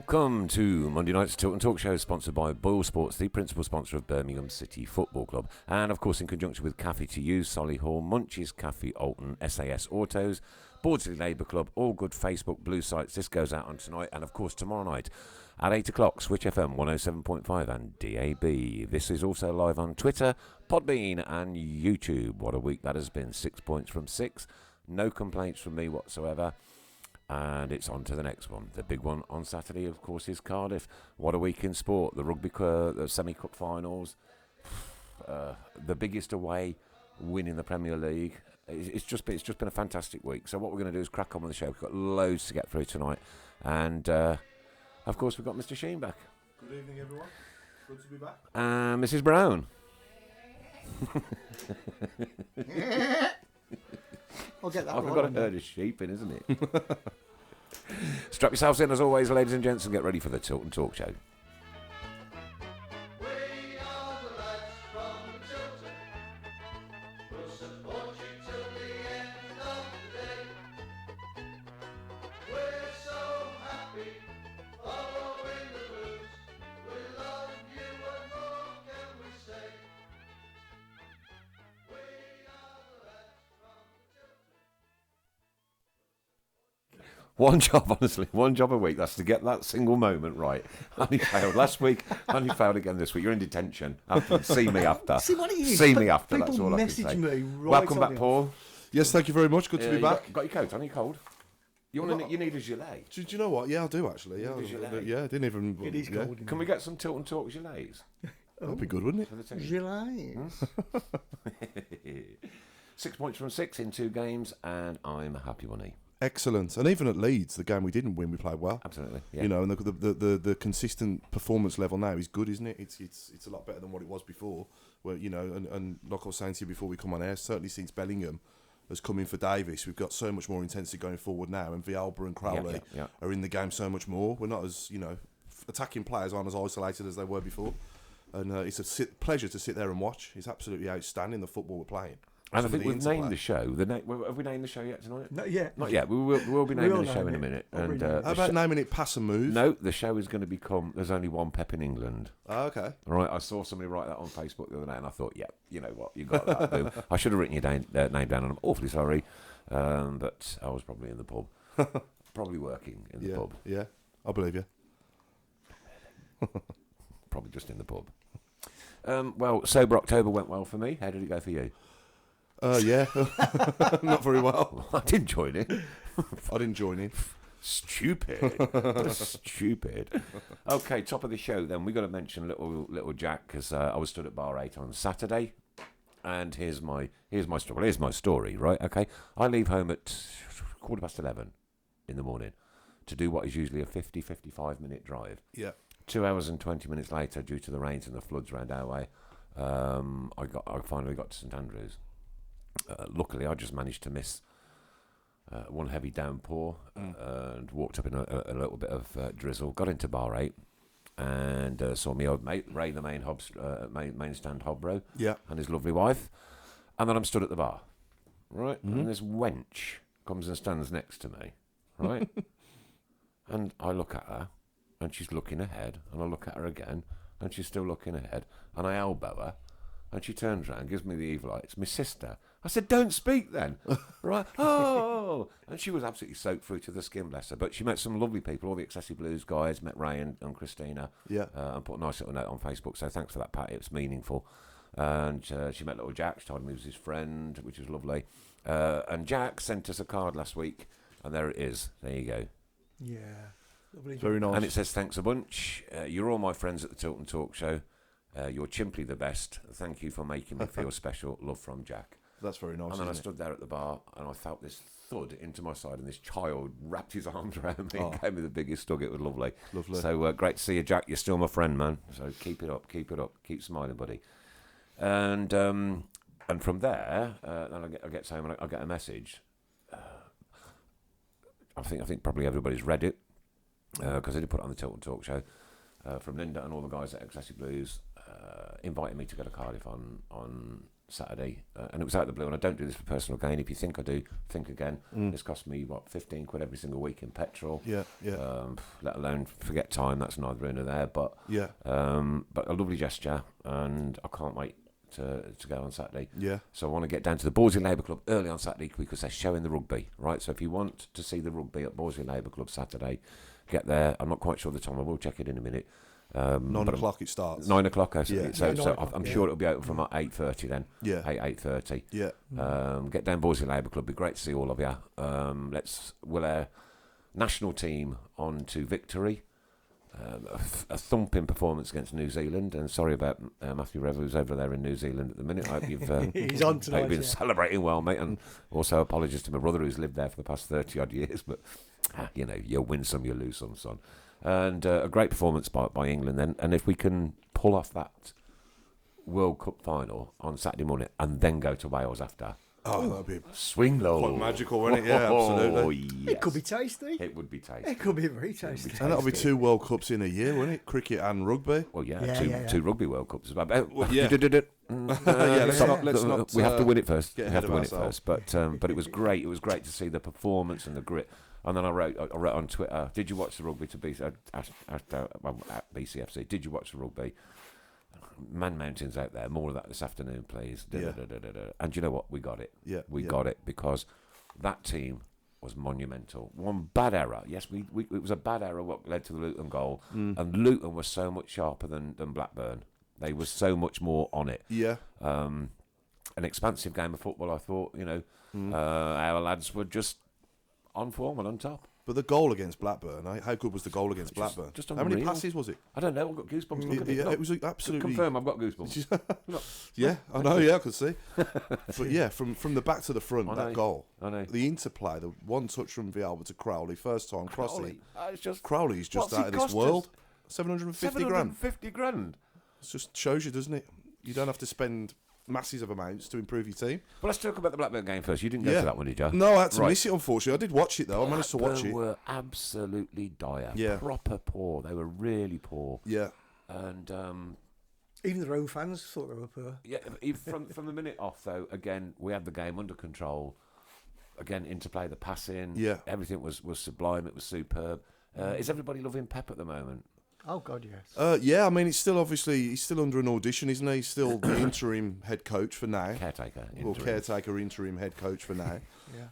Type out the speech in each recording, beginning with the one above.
Welcome to Monday night's Tilton Talk Show, sponsored by Boyle Sports, the principal sponsor of Birmingham City Football Club, and of course in conjunction with Cafe to You, Solihull, Munchies, Cafe Alton, SAS Autos, Bawdsley Labour Club, all good Facebook blue sites. This goes out on tonight, and of course tomorrow night at 8 o'clock, Switch FM 107.5 and DAB. This is also live on Twitter, Podbean and YouTube. What a week that has been. 6 points from 6. No complaints from me whatsoever. And it's on to the next one. The big one on Saturday, of course, is Cardiff. What a week in sport. The rugby the semi-cup finals. The biggest away win in the Premier League. It's just been a fantastic week. So what we're going to do is crack on with the show. We've got loads to get through tonight. And, of course, we've got Mr. Sheen back. Good evening, everyone. Good to be back. And Mrs. Brown. I'll get that I've right. got a herd of sheep in, isn't it? Strap yourselves in, as always, ladies and gents, and get ready for the Tilton Talk Show. We are the lads from Tilton. We'll support you till the end of the day. We're so happy following the Blues. We love you and more can we say. We are the lads from Tilton. One job, honestly, one job a week. That's to get that single moment right. Only failed last week, only failed again this week. You're in detention. See me after. See what it is. See me after. People That's all I can message say. me right Welcome on back, the Paul. Yes, thank you very much. Good to be You back. got your coat on? Are you cold? You need a gilet. Do you know what? Yeah, I do actually. Yeah, I didn't even. It is cold. Can we get some Tilton Talk gilets? That'd be good, wouldn't For it? the team? Gilets. 6 points from 6 in 2 games, and I'm a happy one. Excellent. And even at Leeds, the game we didn't win, we played well. Absolutely. Yeah. You know, and the consistent performance level now is good, isn't it? It's a lot better than what it was before. Where and like I was saying to you before we come on air, certainly since Bellingham has come in for Davis, we've got so much more intensity going forward now, and Vialba and Crowley are in the game so much more. We're not as attacking players aren't as isolated as they were before, and it's a pleasure to sit there and watch. It's absolutely outstanding, the football we're playing. And I think we've named the show. Have we named the show yet tonight? Not yet. Not yet. We will be naming will the show name in a it. minute. I'll And rename it. How about naming it Pass and Move? no, the show is going to become There's Only One Pep in England. Oh, okay. All right, I saw somebody write that on Facebook the other day, and I thought, yeah, you know what, you got that. Boom. I should have written your name down, and I'm awfully sorry, but I was probably in the pub, probably working in the pub, Yeah, I believe you. probably just in the pub. Well, Sober October went well for me. How did it go for you? Yeah, not very well. I didn't join it. I didn't join in. Stupid. Stupid. Okay, top of the show then. We got to mention little Jack, because I was stood at bar 8 on Saturday, and here's my struggle. Here's my story, right? Okay, I leave home at 11:15 in the morning to do what is usually a 55 minute drive. Yeah. 2 hours and 20 minutes later, due to the rains and the floods around our way, I finally got to St Andrews. Luckily, I just managed to miss one heavy downpour and walked up in a little bit of drizzle. Got into bar 8 and saw me old mate Ray, the main stand Hobro, and his lovely wife. And then I'm stood at the bar, right? Mm-hmm. And this wench comes and stands next to me, right? And I look at her, and she's looking ahead, and I look at her again, and she's still looking ahead, and I elbow her, and she turns around, gives me the evil eye. It's my sister. I said, don't speak then. Right? Oh! And she was absolutely soaked through to the skin, bless her. But she met some lovely people, all the Excessive Blues guys, met Ray and Christina, and put a nice little note on Facebook. So thanks for that, Pat. It was meaningful. And she met little Jack. She told him he was his friend, which was lovely. And Jack sent us a card last week, and there it is. There you go. Yeah. Lovely. Very nice. And it says, thanks a bunch. You're all my friends at the Tilton Talk Show. You're simply the best. Thank you for making me feel special. Love from Jack. That's very nice. And then I isn't stood there at the bar and I felt this thud into my side, and this child wrapped his arms around me and gave me the biggest hug. It was lovely. Lovely. So great to see you, Jack. You're still my friend, man. So keep it up, keep smiling, buddy. And from there, then I get home and I get a message. I think probably everybody's read it because I did put it on the Tilton Talk Show. From Linda and all the guys at Excessive Blues, inviting me to go to Cardiff on Saturday, and it was out of the blue. And I don't do this for personal gain. If you think I do, think again. It's cost me what, 15 quid every single week in petrol. Yeah. Let alone forget time. That's neither here nor there. But Yeah. but a lovely gesture, and I can't wait to go on Saturday. Yeah. So I want to get down to the Borsley Labour Club early on Saturday because they're showing the rugby, right? So if you want to see the rugby at Borsley Labour Club Saturday, get there. I'm not quite sure the time. I will check it in a minute. 9 o'clock it starts. 9 o'clock. Yeah. So, Yeah, so 9 o'clock, I'm yeah. sure it'll be open from 8:30 then. Yeah. 8:30. Yeah. Get down Borsley Labour Club. Be great to see all of you. We'll our national team on to victory. A thumping performance against New Zealand, and sorry about Matthew Rev, who's over there in New Zealand at the minute. I hope you've He's on hope tonight. you've been Yeah. celebrating well, mate, and also apologies to my brother who's lived there for the past 30 odd years. But you know, you win some, you lose some, son. And a great performance by England then, and if we can pull off that World Cup final on Saturday morning and then go to Wales after, Oh, that'd be swing low, quite magical, wouldn't it? Yeah, absolutely. Yes. It could be tasty. It would be tasty. It could be very tasty. And that'll be 2 World Cups in a year, wouldn't it? Cricket and rugby. Well, yeah, Yeah, two Rugby World Cups as well. yeah. let's not we have to win it first. get We ahead have to of win it ourselves. first. But it was great. It was great to see the performance and the grit. And then I wrote on Twitter, did you watch the rugby to at BCFC? Did you watch the rugby? Man Mountains out there. More of that this afternoon, please. Yeah. And you know what? We got it. Yeah, We yeah. got it because that team was monumental. One bad error. Yes, it was a bad error what led to the Luton goal. And Luton was so much sharper than Blackburn. They were so much more on it. Yeah. An expansive game of football, I thought, our lads were just on form and on top. But the goal against Blackburn, how good was the goal against Blackburn? just how many unreal. passes was it? I don't know, I've got goosebumps looking at it. Yeah, Look, it was absolutely... confirm I've got goosebumps. Yeah, I know, yeah, I could see. But yeah, from the back to the front, I that know, goal. I know. The interplay, the one touch from Villalba to Crowley, first time crossing. It's just Crowley's just What's out it of this cost us? world. 750 grand. 750 grand. It just shows you, doesn't it? You don't have to spend massive amounts to improve your team. Well, let's talk about the Blackburn game first. You didn't go Yeah. to that one, did you? No, I had to Right. miss it, unfortunately. I did watch it, though. I managed to watch Blackburn it. were absolutely dire. Yeah. Proper poor. They were really poor. Yeah. And Even their own fans thought they were poor. yeah, from the minute off though, again we had the game under control. Again, interplay, the passing, Yeah. everything was sublime. It was superb. Is everybody loving Pep at the moment? Oh God, yes. Yeah, I mean, it's still obviously, he's still under an audition, isn't he? He's still the interim head coach for now. Caretaker. Well, interim. caretaker, interim head coach for now.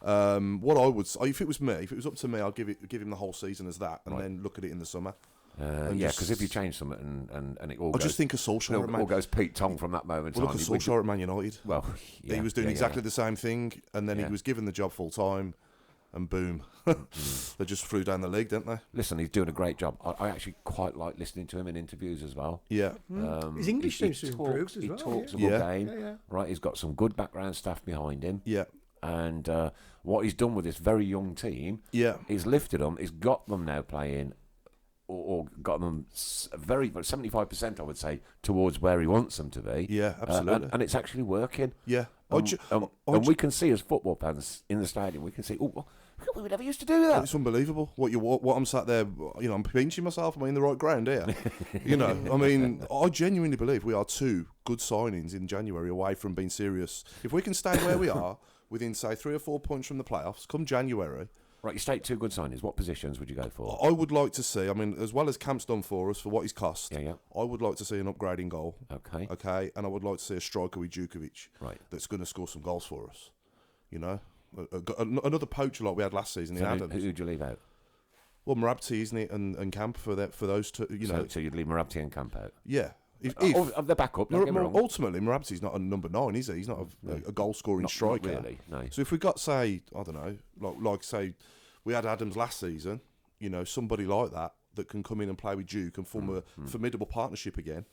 Yeah. What I would say, if it was me, if it was up to me, I'd give him the whole season as that, and Right. then look at it in the summer. Yeah, just- because if you change something and it all I goes, just think of Solskjaer at Man. all goes Pete Tong from that moment. Well, look at on. Solskjaer at Man United. Well, yeah, He was doing yeah, exactly the same thing, and then Yeah. he was given the job full time, and boom, they just flew down the league, didn't they? Listen, he's doing a great job. I actually quite like listening to him in interviews as well. Yeah, His English he seems to have improved as He well, talks yeah. a good Yeah. game, Yeah, yeah. right? He's got some good background staff behind him, yeah, and what he's done with this very young team, yeah, he's lifted them. He's got them now playing, or got them very 75%, I would say, towards where he wants them to be. yeah, absolutely. and it's actually working. Yeah, And we can see as football fans in the stadium, we can see. Oh, we never used to do that. it's unbelievable. What I'm sat there, I'm pinching myself. Am I in the right ground here? I mean, I genuinely believe we are 2 good signings in January away from being serious. If we can stay where we are, within say 3 or 4 points from the playoffs, come January, Right, you state 2 good signings. What positions would you go for? I would like to see. I mean, as well as Camp's done for us for what he's cost, Yeah, yeah. I would like to see an upgrading goal. Okay. Okay, and I would like to see a striker with Djukovic Right. that's going to score some goals for us. Another poacher like we had last season in So Adams. who'd you leave out? Well, Marabti, isn't it, and Camp for those two. So you'd leave Marabti and Camp out. Yeah. If The backup, don't get me wrong. ultimately Marabti's not a number 9, is he? He's not a goal scoring Not striker. really, no. So if we got, say, I don't know, like say we had Adams last season, somebody like that can come in and play with Duke and form a formidable partnership again,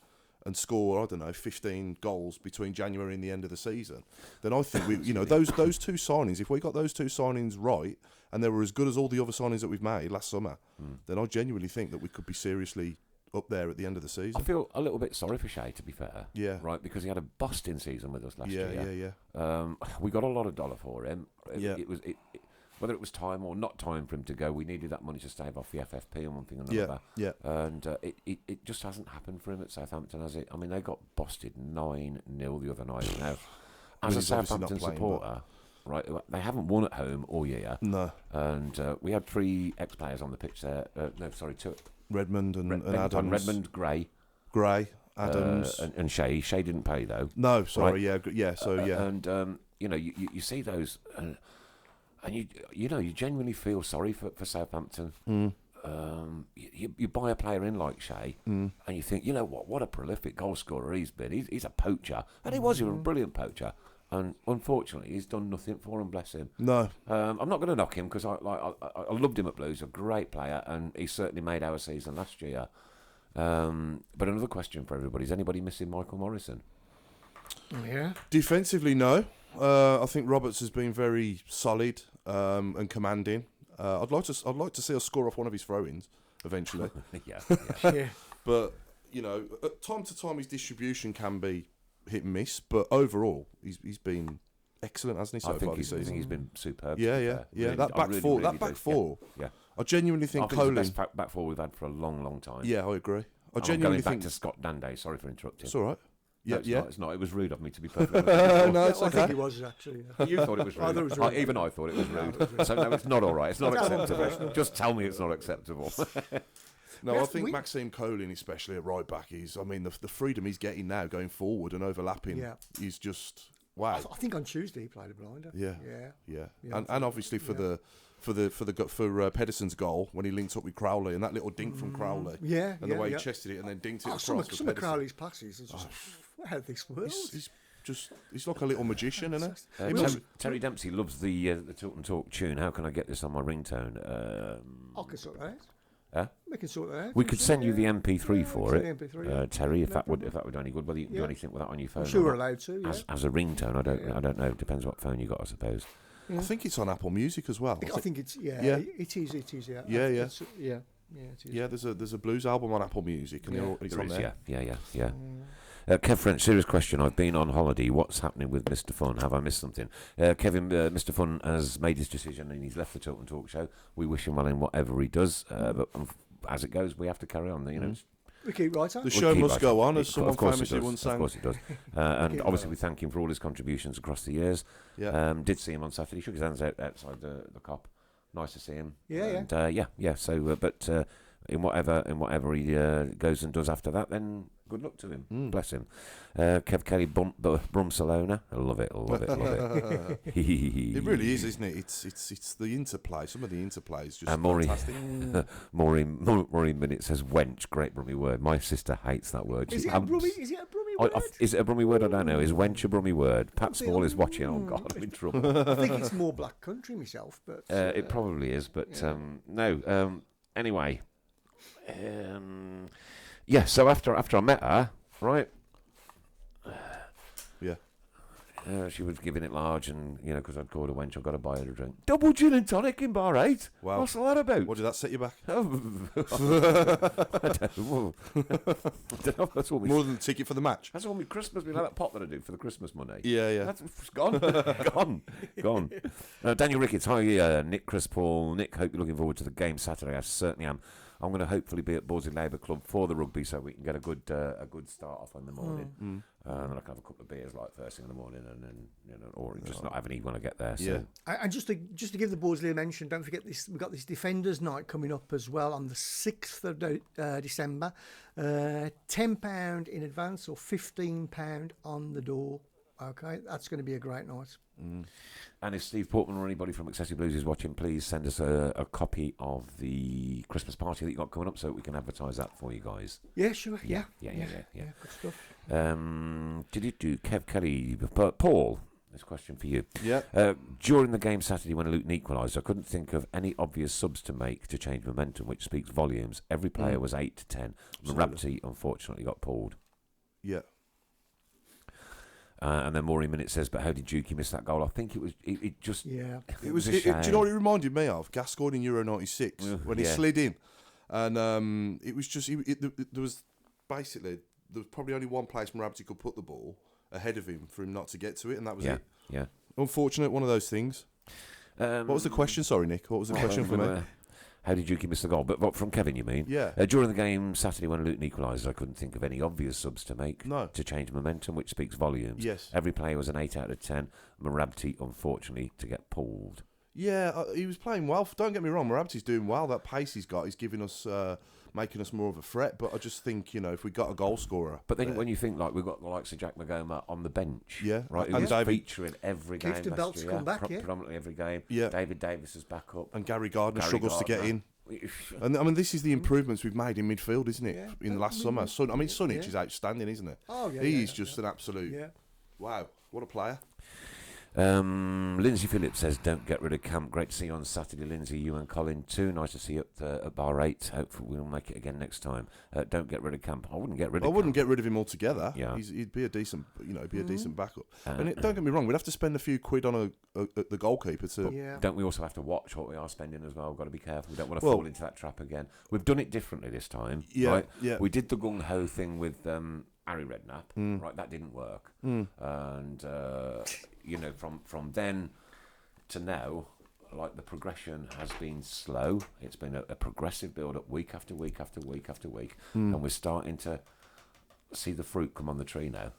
and score, I don't know, 15 goals between January and the end of the season, then I think those 2 signings, if we got those 2 signings right, and they were as good as all the other signings that we've made last summer, then I genuinely think that we could be seriously up there at the end of the season. I feel a little bit sorry for Shay, to be fair. Yeah. Right, because he had a busting season with us last Yeah, year. yeah. We got a lot of dollar for him. Yeah. Whether it was time or not time for him to go, we needed that money to stave off the FFP and one thing and another. Yeah. And it just hasn't happened for him at Southampton, has it? I mean, they got busted 9-0 the other night. Now, as a he's obviously not Southampton playing, supporter, right, they haven't won at home all year. No. And we had 3 ex-players on the pitch there. No, sorry, 2. Redmond and Adams. Redmond, Gray, Adams. and Shea. Shea didn't play though. No, sorry, right? yeah. And you see those, and you genuinely feel sorry for Southampton. You buy a player in like Shea, and you think, what a prolific goal scorer he's been. He's a poacher, and he was a brilliant poacher. And unfortunately, he's done nothing for him. Bless him. No. I'm not going to knock him because I loved him at Blues. A great player, and he certainly made our season last year. But another question for everybody: is anybody missing Michael Morrison? Yeah. Defensively, no. I think Roberts has been very solid and commanding. I'd like to see us score off one of his throw-ins eventually. Yeah. Yeah. But at time to time, his distribution can be hit and miss. But overall, he's been excellent, hasn't he? I So think far this I think season. he's been superb. Yeah. Really, That back four. Yeah. I genuinely think I think it's Colin. the best back four we've had for a long, long time. Yeah, I agree. I I'm genuinely going back think to Scott Danday. Sorry for interrupting. it's all right. Yeah, No, it's yeah. Not, it's not. It was rude of me to be perfectly honest. No, it's I think okay. it was actually. Yeah. You thought it was rude. I thought it was rude. Even I thought it was rude. So no, it's not all right. It's not acceptable. Just tell me it's not acceptable. No, I think Maxime Colin, especially at right back, the freedom he's getting now going forward and overlapping is just wow. I think on Tuesday he played a blinder. Yeah. And obviously for Pedersen's goal when he linked up with Crowley and that little dink from Crowley. And the way he chested it and then dinked it across. Some for of Crowley's passes are just out of this world. He's like a little magician, isn't he? Terry Dempsey loves the Tilton Talk tune. How can I get this on my ringtone? I can sort that out. Huh? We can sort that out. We could send you the MP3 for it, the MP3, Terry, if that would do any good. Whether you can do anything with that on your phone. I'm sure or we're not. allowed to. Yeah. As a ringtone, I don't know. Depends what phone you got, I suppose. I think it's on Apple Music as well. I think it's it is. Yeah. Yeah. Yeah, it is. Yeah, there's a blues album on Apple Music and it's on there. Yeah. Kev French, serious question. I've been on holiday. What's happening with Mr. Fun? Have I missed something? Kevin, Mr. Fun has made his decision and he's left the Tilton Talk Show. We wish him well in whatever he does. But as it goes, we have to carry on. We keep right on. The show must go on, as someone famously once sang. Of course it does. And obviously we thank him for all his contributions across the years. Yeah. Did see him on Saturday. Shook his hands outside the cop. Nice to see him. Yeah. And, So, but in whatever he goes and does after that, then good luck to him. Bless him. Kev Kelly, Brumsalona. I love it. It really is, isn't it? It's the interplay. Some of the interplay is just fantastic. Maureen Minute says wench. Great Brummy word. My sister hates that word. Is it a Brummy word? Is it a Brummy word? I don't know. Is wench a Brummy word? Pat Small is watching. Oh God, I'm in trouble. I think it's more black country myself, but it probably is. But no. Anyway. So after I met her, right? Yeah. She was giving it large, and because I'd called her wench, I've got to buy her a drink. Double gin and tonic in bar 8. Wow. What's all that about? What did that set you back? I don't know. That's all More than the ticket for the match. That's all my Christmas. We had that pot that I do for the Christmas money. Yeah. That's gone. Gone. Daniel Ricketts, hi, Nick, Chris, Paul. Nick, hope you're looking forward to the game Saturday. I certainly am. I'm going to hopefully be at Borsley Labour Club for the rugby, so we can get a good start off in the morning. And then I can have a couple of beers like first thing in the morning, and then or just not have any when I get there. So. Yeah. And just to give the Borsley a mention, don't forget this. We've got this Defenders Night coming up as well on the 6th of December. £10 in advance or £15 on the door. Okay, that's going to be a great night. And if Steve Portman or anybody from Excessive Blues is watching, please send us a copy of the Christmas party that you got coming up so that we can advertise that for you guys. Yeah, sure. Yeah. Good stuff. Did it do Kev Kelly? Paul, this question for you. Yeah. During the game Saturday when Luton equalised, I couldn't think of any obvious subs to make to change momentum, which speaks volumes. Every player was 8 to 10. Rapti unfortunately got pulled. Yeah. And then Maureen Minute says, but how did Juki miss that goal? I think it was just... Yeah. It was a do shame. you know what it reminded me of? Gascoigne in Euro 96 when he slid in. And it was just... there was probably only one place Mrabti could put the ball ahead of him for him not to get to it, and that was it. Yeah. Unfortunate, one of those things. What was the question? Sorry, Nick. What was the question for me? How did Juki miss the goal? But what, from Kevin, you mean? Yeah. During the game Saturday when Luton equalised, I couldn't think of any obvious subs to make to change momentum, which speaks volumes. Yes. Every player was an 8 out of 10. Marabti, unfortunately, to get pulled. Yeah, he was playing well. Don't get me wrong, Marabti's doing well. That pace he's got is giving us, making us more of a threat. But I just think, if we got a goal scorer. But then when you think, like, we've got the likes of Jack Magoma on the bench. Yeah. Right, who And was David featuring every game. Clifton last Belt's year, come back, predominantly every game. Yeah. David Davis is back up. And Gary Gardner struggles to get in. And I mean, this is the improvements we've made in midfield, isn't it? Yeah. In the last summer. Sunic is outstanding, isn't it? Oh, yeah. He's just an absolute. Wow, what a player. Lindsay Phillips says, don't get rid of Camp. Great to see you on Saturday, Lindsay. You and Colin too. Nice to see you at Bar 8. Hopefully we'll make it again next time. Don't get rid of Camp. I wouldn't get rid of Camp. I wouldn't get rid of him altogether. Yeah. He'd be a decent, decent backup. And don't get me wrong, we'd have to spend a few quid on the goalkeeper to. Don't we also have to watch what we are spending as well? We've got to be careful. We don't want to fall into that trap again. We've done it differently this time. Yeah, right? yeah. We did the gung-ho thing with Harry Redknapp. Right, that didn't work. And from then to now, like, the progression has been slow. It's been a progressive build-up week after week after week after week, and we're starting to see the fruit come on the tree now.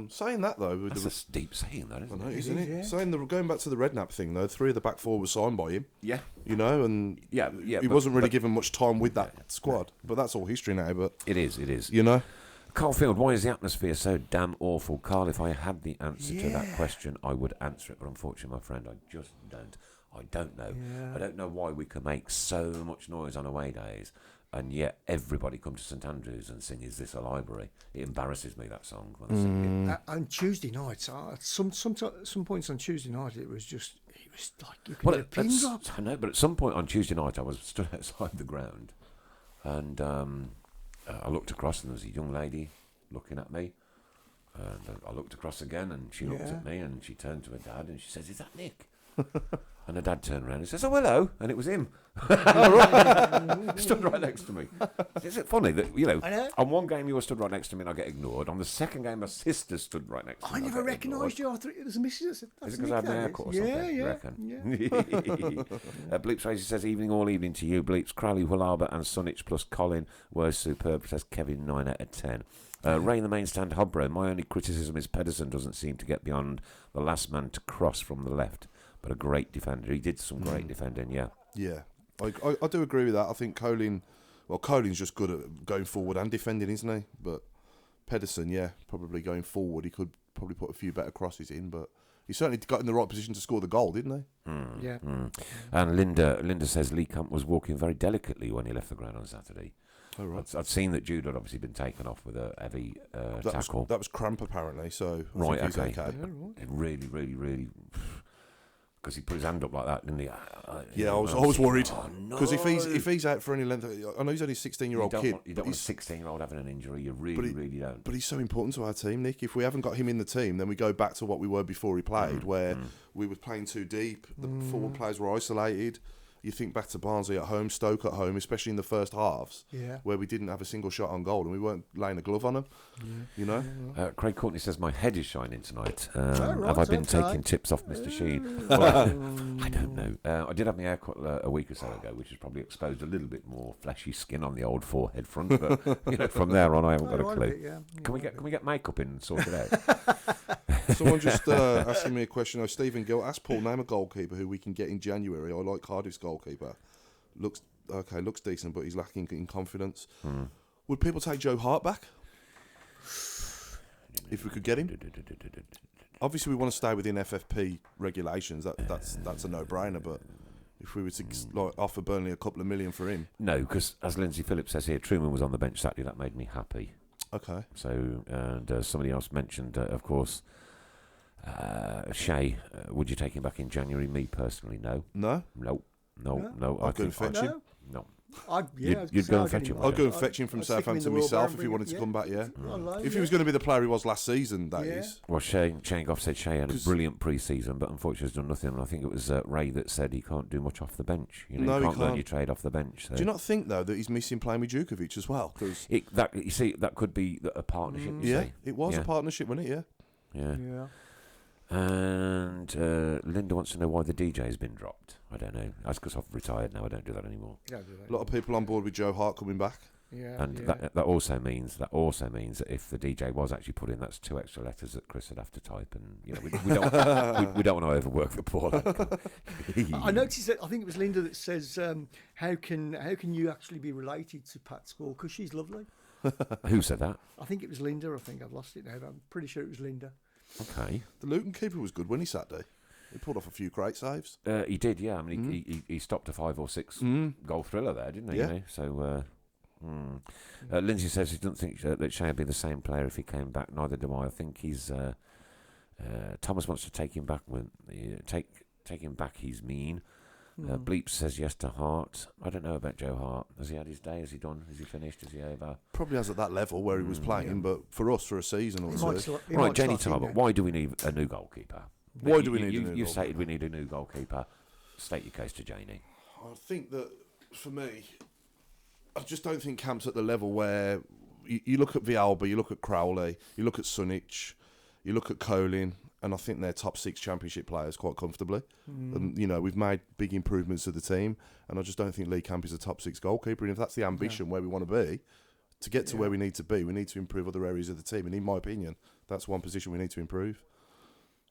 Saying that though, That's a deep saying, that, isn't it? isn't it? Yeah. Saying going back to the Redknapp thing though, 3 of the back 4 were signed by him. Yeah. And he wasn't really given much time with that squad. But that's all history now. But It is. Carl Field, why is the atmosphere so damn awful? Carl, if I had the answer to that question, I would answer it. But unfortunately, my friend, I just don't. I don't know. Yeah. I don't know why we can make so much noise on away days, and yet everybody come to St Andrews and sing "Is This a Library?" It embarrasses me, that song, when I sing it. On Tuesday nights, at some points on Tuesday night, it was like you could hear a pin drop. I know, but at some point on Tuesday night, I was stood outside the ground, and I looked across, and there was a young lady looking at me, and I looked across again, and she looked at me, and she turned to her dad, and she says, "Is that Nick?" And her dad turned around and says, "Oh, hello," and it was him. Stood right next to me. Is it funny that, I know. on one game you were stood right next to me and I get ignored. On the second game, my sister stood right next to me. I never recognised you. I thought it was a missus. I said, Is it because I had my haircut or something? You reckon? Bleeps Racy says, evening, all evening to you. Bleeps, Crowley, Hullarbor and Sunich plus Colin were superb, says Kevin, 9 out of 10. Ray in the main stand, Hobro. My only criticism is Pedersen doesn't seem to get beyond the last man to cross from the left, but a great defender. He did some great defending, yeah. Yeah, I do agree with that. I think Colin's just good at going forward and defending, isn't he? But Pedersen, probably going forward, he could probably put a few better crosses in, but he certainly got in the right position to score the goal, didn't he? Yeah. And Linda says Lee Camp was walking very delicately when he left the ground on Saturday. Oh, right. I've seen that Jude had obviously been taken off with a heavy tackle. That was cramp apparently, so I Right, think he's okay. okay. It really, really, really... Because he put his hand up like that, didn't he? I was worried. Oh, no. Because if he's out for any length, I know he's only a 16-year-old kid. You don't want a 16-year-old having an injury. You really don't. But he's so important to our team, Nick. If we haven't got him in the team, then we go back to what we were before he played, where we were playing too deep. The forward players were isolated. You think back to Barnsley at home, Stoke at home, especially in the first halves, where we didn't have a single shot on goal and we weren't laying a glove on them. You know. Craig Courtney says my head is shining tonight. Right, have I been okay. taking tips off Mr. Sheen? Well, I don't know. I did have my haircut a week or so ago, which has probably exposed a little bit more fleshy skin on the old forehead front. But from there on, I haven't got a clue. Can we get makeup in and sort it out? Someone just asking me a question. Stephen Gill asked Paul, name a goalkeeper who we can get in January. I like Cardiff's goalkeeper. Looks decent, but he's lacking in confidence. Would people take Joe Hart back if we could get him? Obviously, we want to stay within FFP regulations. That's a no-brainer. But if we were to offer Burnley a couple of million for him, no, because as Lindsay Phillips says here, Truman was on the bench Saturday. That made me happy. okay. So, and somebody else mentioned, of course, Shay. Would you take him back in January? Me personally, no. No, I go and fetch him. No. You'd go and fetch him. I'd go and fetch him from Southampton myself if he wanted to come back. Yeah, if he was going to be the player he was last season, that is. Well, Shane Goff said Shay had a brilliant pre-season, but unfortunately has done nothing. And I think it was Ray that said he can't do much off the bench. You No, you he can't learn can't. your trade off the bench. So. Do you not think though that he's missing playing with Djukovic as well? 'Cause that could be a partnership. You see. it was a partnership, wasn't it? Yeah. Yeah. And Linda wants to know why the DJ's been dropped. I don't know. That's because I've retired now. I don't do that anymore. Yeah, do they? A lot of people on board with Joe Hart coming back. Yeah, And yeah. that also means that if the DJ was actually put in, that's 2 extra letters that Chris would have to type, and we don't we don't want to overwork the poor lad. I noticed that. I think it was Linda that says, "How can you actually be related to Pat Score? Because she's lovely." Who said that? I think it was Linda. I think I've lost it now, but I'm pretty sure it was Linda. Okay. The Luton keeper was good when he sat there. He pulled off a few great saves. He did, yeah. I mean, he stopped a 5 or 6 goal thriller there, didn't he? Yeah. You know? So. Lindsay says he doesn't think that Shea would be the same player if he came back. Neither do I. I think he's. Thomas wants to take him back. Take him back. He's mean. Bleep says yes to Hart. I don't know about Joe Hart. Has he had his day? Has he done? Has he finished? Is he over? Probably has at that level where he was playing, but for us, for a season or two. Right, Jenny Talbot. Why do we need a new goalkeeper? Why do we need a new You goalkeeper? stated we need a new goalkeeper. State your case to Janie. I think that, for me, I just don't think Camp's at the level where you look at Villalba, you look at Crowley, you look at Sunic, you look at Colin, and I think they're top 6 championship players quite comfortably. And, we've made big improvements to the team, and I just don't think Lee Camp is a top 6 goalkeeper. And if that's the ambition where we want to be, to get to where we need to improve other areas of the team. And in my opinion, that's one position we need to improve.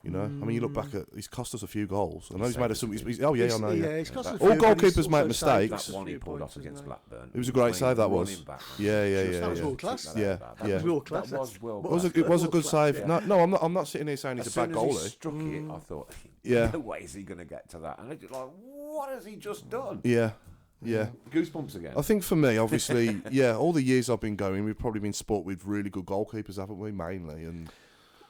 I mean, you look back at, he's cost us a few goals. I know he's made us some. I know. Yeah, He's cost us a All few, but he's goalkeepers make also saved mistakes. That one he few pulled points, off against hasn't he? Blackburn. It was a great save, that was. Running back, man. Yeah. That was world class. Yeah, That yeah. was World class. That was world It was class. it was a good save. Yeah. No, I'm not sitting here saying he's As a bad soon as he goalie. struck it, I thought, Yeah. no way is he going to get to that. And I just like, what has he just done? Yeah. Goosebumps again. I think for me, obviously, all the years I've been going, we've probably been sport with really good goalkeepers, haven't we? Mainly, and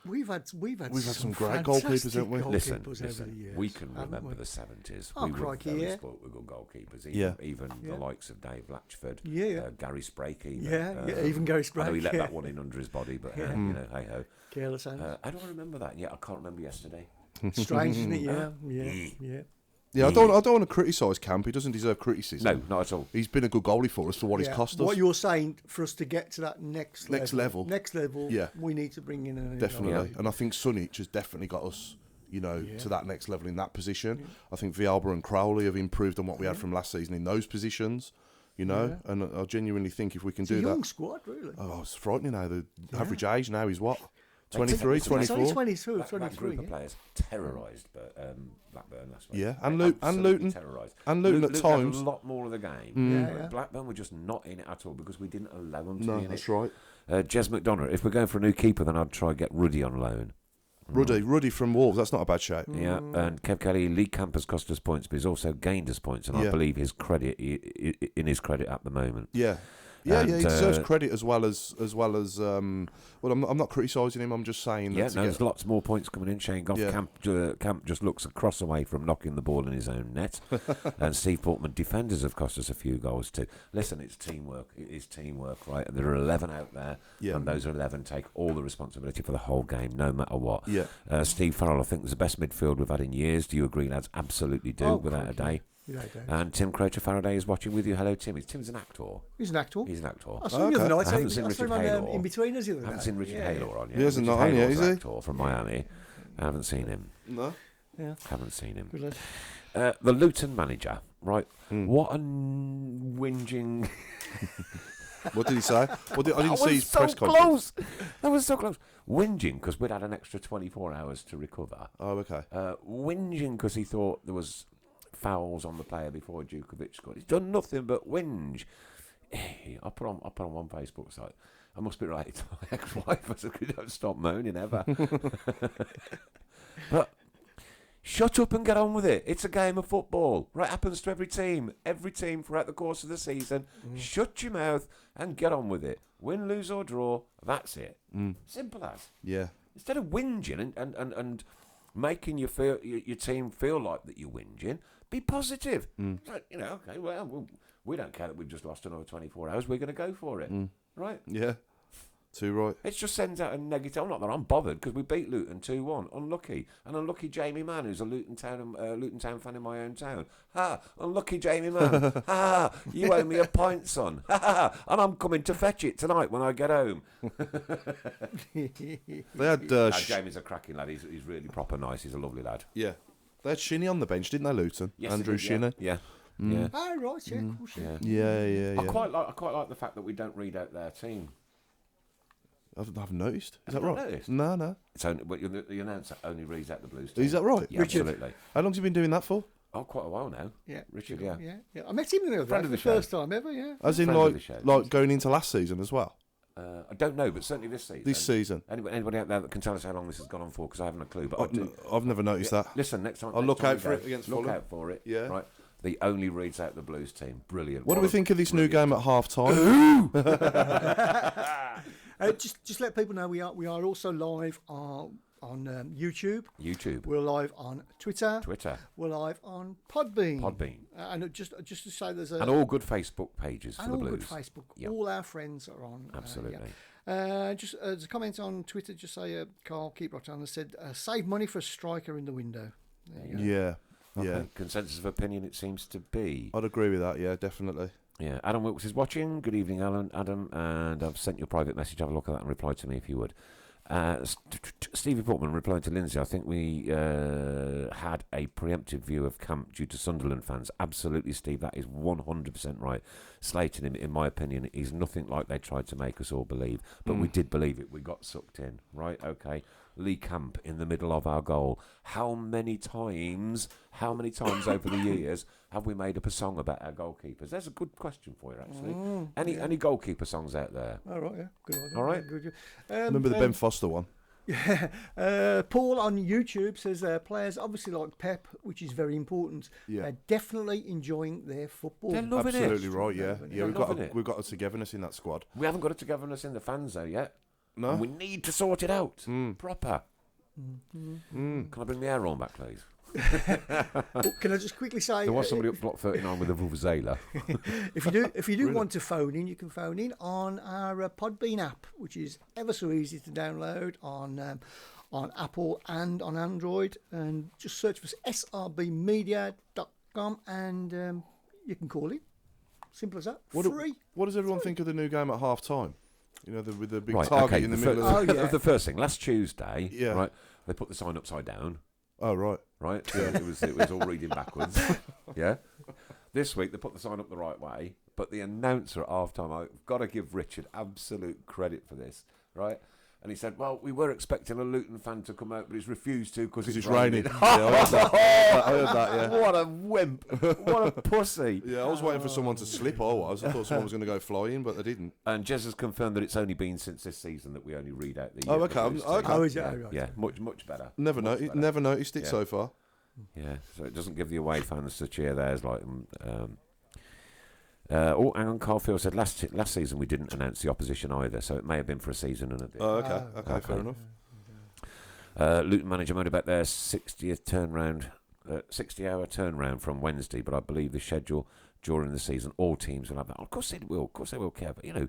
We've had some great goalkeepers, fantastic haven't we? Listen, goalkeepers over the years, we can haven't remember we? the 70s. Oh, We were crikey, very yeah. sport with good goalkeepers. Yeah. Even the likes of Dave Latchford, Yeah. Gary Sprake, even. Yeah, even Gary I know he Sprake, let yeah. that one in under his body, but hey ho. Careless hands. I don't remember that. Yeah, I can't remember yesterday. Strange, isn't it? Yeah. yeah, I don't want to criticise Camp. He doesn't deserve criticism. No, not at all. He's been a good goalie for us for what he's Yeah. cost us. What you're saying, for us to get to that next level, Yeah. we need to bring in a new Definitely, goalie. and I think Sunic has definitely got us, to that next level in that position. I think Villalba and Crowley have improved on what we had from last season in those positions. And I genuinely think if we can It's a do young that, squad, really. oh, it's frightening now. The average age now is what, They 23, took- It's only 24. 22, That 23. group of Yeah. players terrorised Blackburn last week. Yeah, They and Luton- absolutely terrorised. and Luton at had times. a lot more of the game. Yeah. Blackburn were just not in it at all because we didn't allow them to No, be in that's it. right. Jez McDonough, if we're going for a new keeper, then I'd try and get Ruddy on loan. Ruddy from Wolves. That's not a bad shape. Yeah, and Kev Kelly, Lee Camp has cost us points, but he's also gained us points, and I Yeah. believe his credit in his credit at the moment. Yeah, he And, deserves credit as well as. Well, I'm not criticising him. I'm just saying. Yeah, that no, there's lots more points coming in. Shane Goff, Yeah. Camp just looks across away from knocking the ball in his own net. And Steve Portman, defenders have cost us a few goals too. Listen, it's teamwork. It is teamwork, right? And there are 11 out there, Yeah. and those 11 take all the responsibility for the whole game, no matter what. Yeah. Steve Farrell, I think, was the best midfield we've had in years. Do you agree, lads? Absolutely do, without a day. Yeah, I do. And Tim Crocher Faraday is watching with you. Hello, Tim. Tim's an actor. He's an actor. He's an actor. I saw him the other night. I haven't seen I saw Richard him on Haylor. In Between Us the other I haven't night. seen Richard Haylor on yet. He hasn't Richard not on yet, Haylor's is he? an actor from Miami. I haven't seen him. No. Yeah. Haven't seen him. Good lad. The Luton manager, right? What a whinging. What did he say? I didn't see his so press conference. close. That was so close. Whinging because we'd had an extra 24 hours to recover. Oh, okay. Whinging because he thought there was fouls on the player before Djukovic scored. He's done nothing but whinge. I put on one Facebook site. I must be related to my ex-wife. I said, "You don't stop moaning ever." But shut up and get on with it. It's a game of football. Right, happens to every team. Every team throughout the course of the season. Shut your mouth and get on with it. Win, lose or draw. That's it. Simple as. Yeah. Instead of whinging and making your team feel like that you're whinging, be positive. Like, okay, well, we don't care that we've just lost another 24 hours. We're going to go for it. Right? Yeah. Too right. It just sends out a negative. Not that I'm bothered because we beat Luton 2-1. Unlucky. And unlucky Jamie Mann, who's a Luton Town fan in my own town. Ha! Unlucky Jamie Mann. Ha! You owe me a pint, son. Ha! And I'm coming to fetch it tonight when I get home. They had Jamie's a cracking lad. He's really proper nice. He's a lovely lad. yeah. They had Shinny on the bench, didn't they, Luton? Yes, Andrew they did, Shinny. Yeah. Yeah. Oh, right, yeah, of course, yeah. Yeah. Yeah. I quite like the fact that we don't read out their team. I haven't noticed. Is Have that you not right? noticed? No. It's only the announcer only reads out the Blues team. Is that right? Yeah, Richard. absolutely. How long's he been doing that for? Oh, quite a while now. Yeah, Richard, yeah. yeah. I met him the other Friend day of for the the show. first time ever, yeah. As in, Friend of the show. like going into last season as well? I don't know, but certainly this season. This season? Anybody out there that can tell us how long this has gone on for? Because I haven't a clue. But I do. I've never noticed that. Listen, next time. I'll next look time out we for go, it against Look Fulham. out for it. Yeah. Right. He only reads out the Blues team. Brilliant. What do we think of this new brilliant game at half time? Just let people know we are also live on YouTube. YouTube, We're live on Twitter. Twitter, We're live on Podbean. Podbean, And just to say there's a... and all good Facebook pages for and the all Blues. good Facebook. Yep. All our friends are on. Absolutely. Just as a comment on Twitter, just say Carl Keep Rock on said, save money for a striker in the window. There you go. Yeah. Okay. Yeah. Consensus of opinion, it seems to be. I'd agree with that, yeah, definitely. Yeah. Adam Wilkes is watching. Good evening, Adam. And I've sent you a private message. Have a look at that and reply to me if you would. Stevie Portman replying to Lindsay, I think we had a preemptive view of camp due to Sunderland fans. Absolutely, Steve, that is 100% right. Slating him, in my opinion, is nothing like they tried to make us all believe. But we did believe it. We got sucked in. Right, okay. Lee Camp in the middle of our goal. How many times over the years have we made up a song about our goalkeepers? There's a good question for you, actually. Any goalkeeper songs out there? All right, yeah. Good idea. All right. Good. Remember the Ben Foster one? Yeah. Paul on YouTube says players obviously like Pep, which is very important. Yeah. They're definitely enjoying their football. They're loving Absolutely it. right, yeah. Yeah, loving it. we've got a togetherness in that squad. We haven't got a togetherness in the fans, though, yet. No? And we need to sort it out. Proper. Can I bring the air on back, please? Oh, can I just quickly say, There was somebody up block 39 with a Vuvuzela. if you do want to phone in, you can phone in on our Podbean app, which is ever so easy to download on Apple and on Android, and just search for srbmedia.com and you can call in. Simple as that. Free. What does everyone think of the new game at half time? You know, with the big Right, target okay. in the middle of Oh, yeah. The first thing, last Tuesday, Yeah. right, they put the sign upside down, Oh, right. right? So it was all reading backwards. Yeah. This week they put the sign up the right way, but the announcer at half time, I've got to give Richard absolute credit for this, right? And he said, well, we were expecting a Luton fan to come out, but he's refused to because it's raining. Yeah, I heard that, yeah. What a wimp. What a pussy. Yeah, I was waiting for someone to slip, I thought someone was going to go flying, but they didn't. And Jez has confirmed that it's only been since this season that we only read out the... Oh, okay, the Blues okay. team. Oh, is it? Yeah, Oh, right. yeah, much better. Never noticed it Yeah. so far. Yeah, so it doesn't give the away fans to cheer theirs like... hang on, Carfield said last season we didn't announce the opposition either, so it may have been for a season and a bit. Oh, okay, fair enough. Luton manager moaned about their 60th turnaround, 60-hour turnaround from Wednesday, but I believe the schedule during the season, all teams will have that. Of course they will, Kev, but, you know,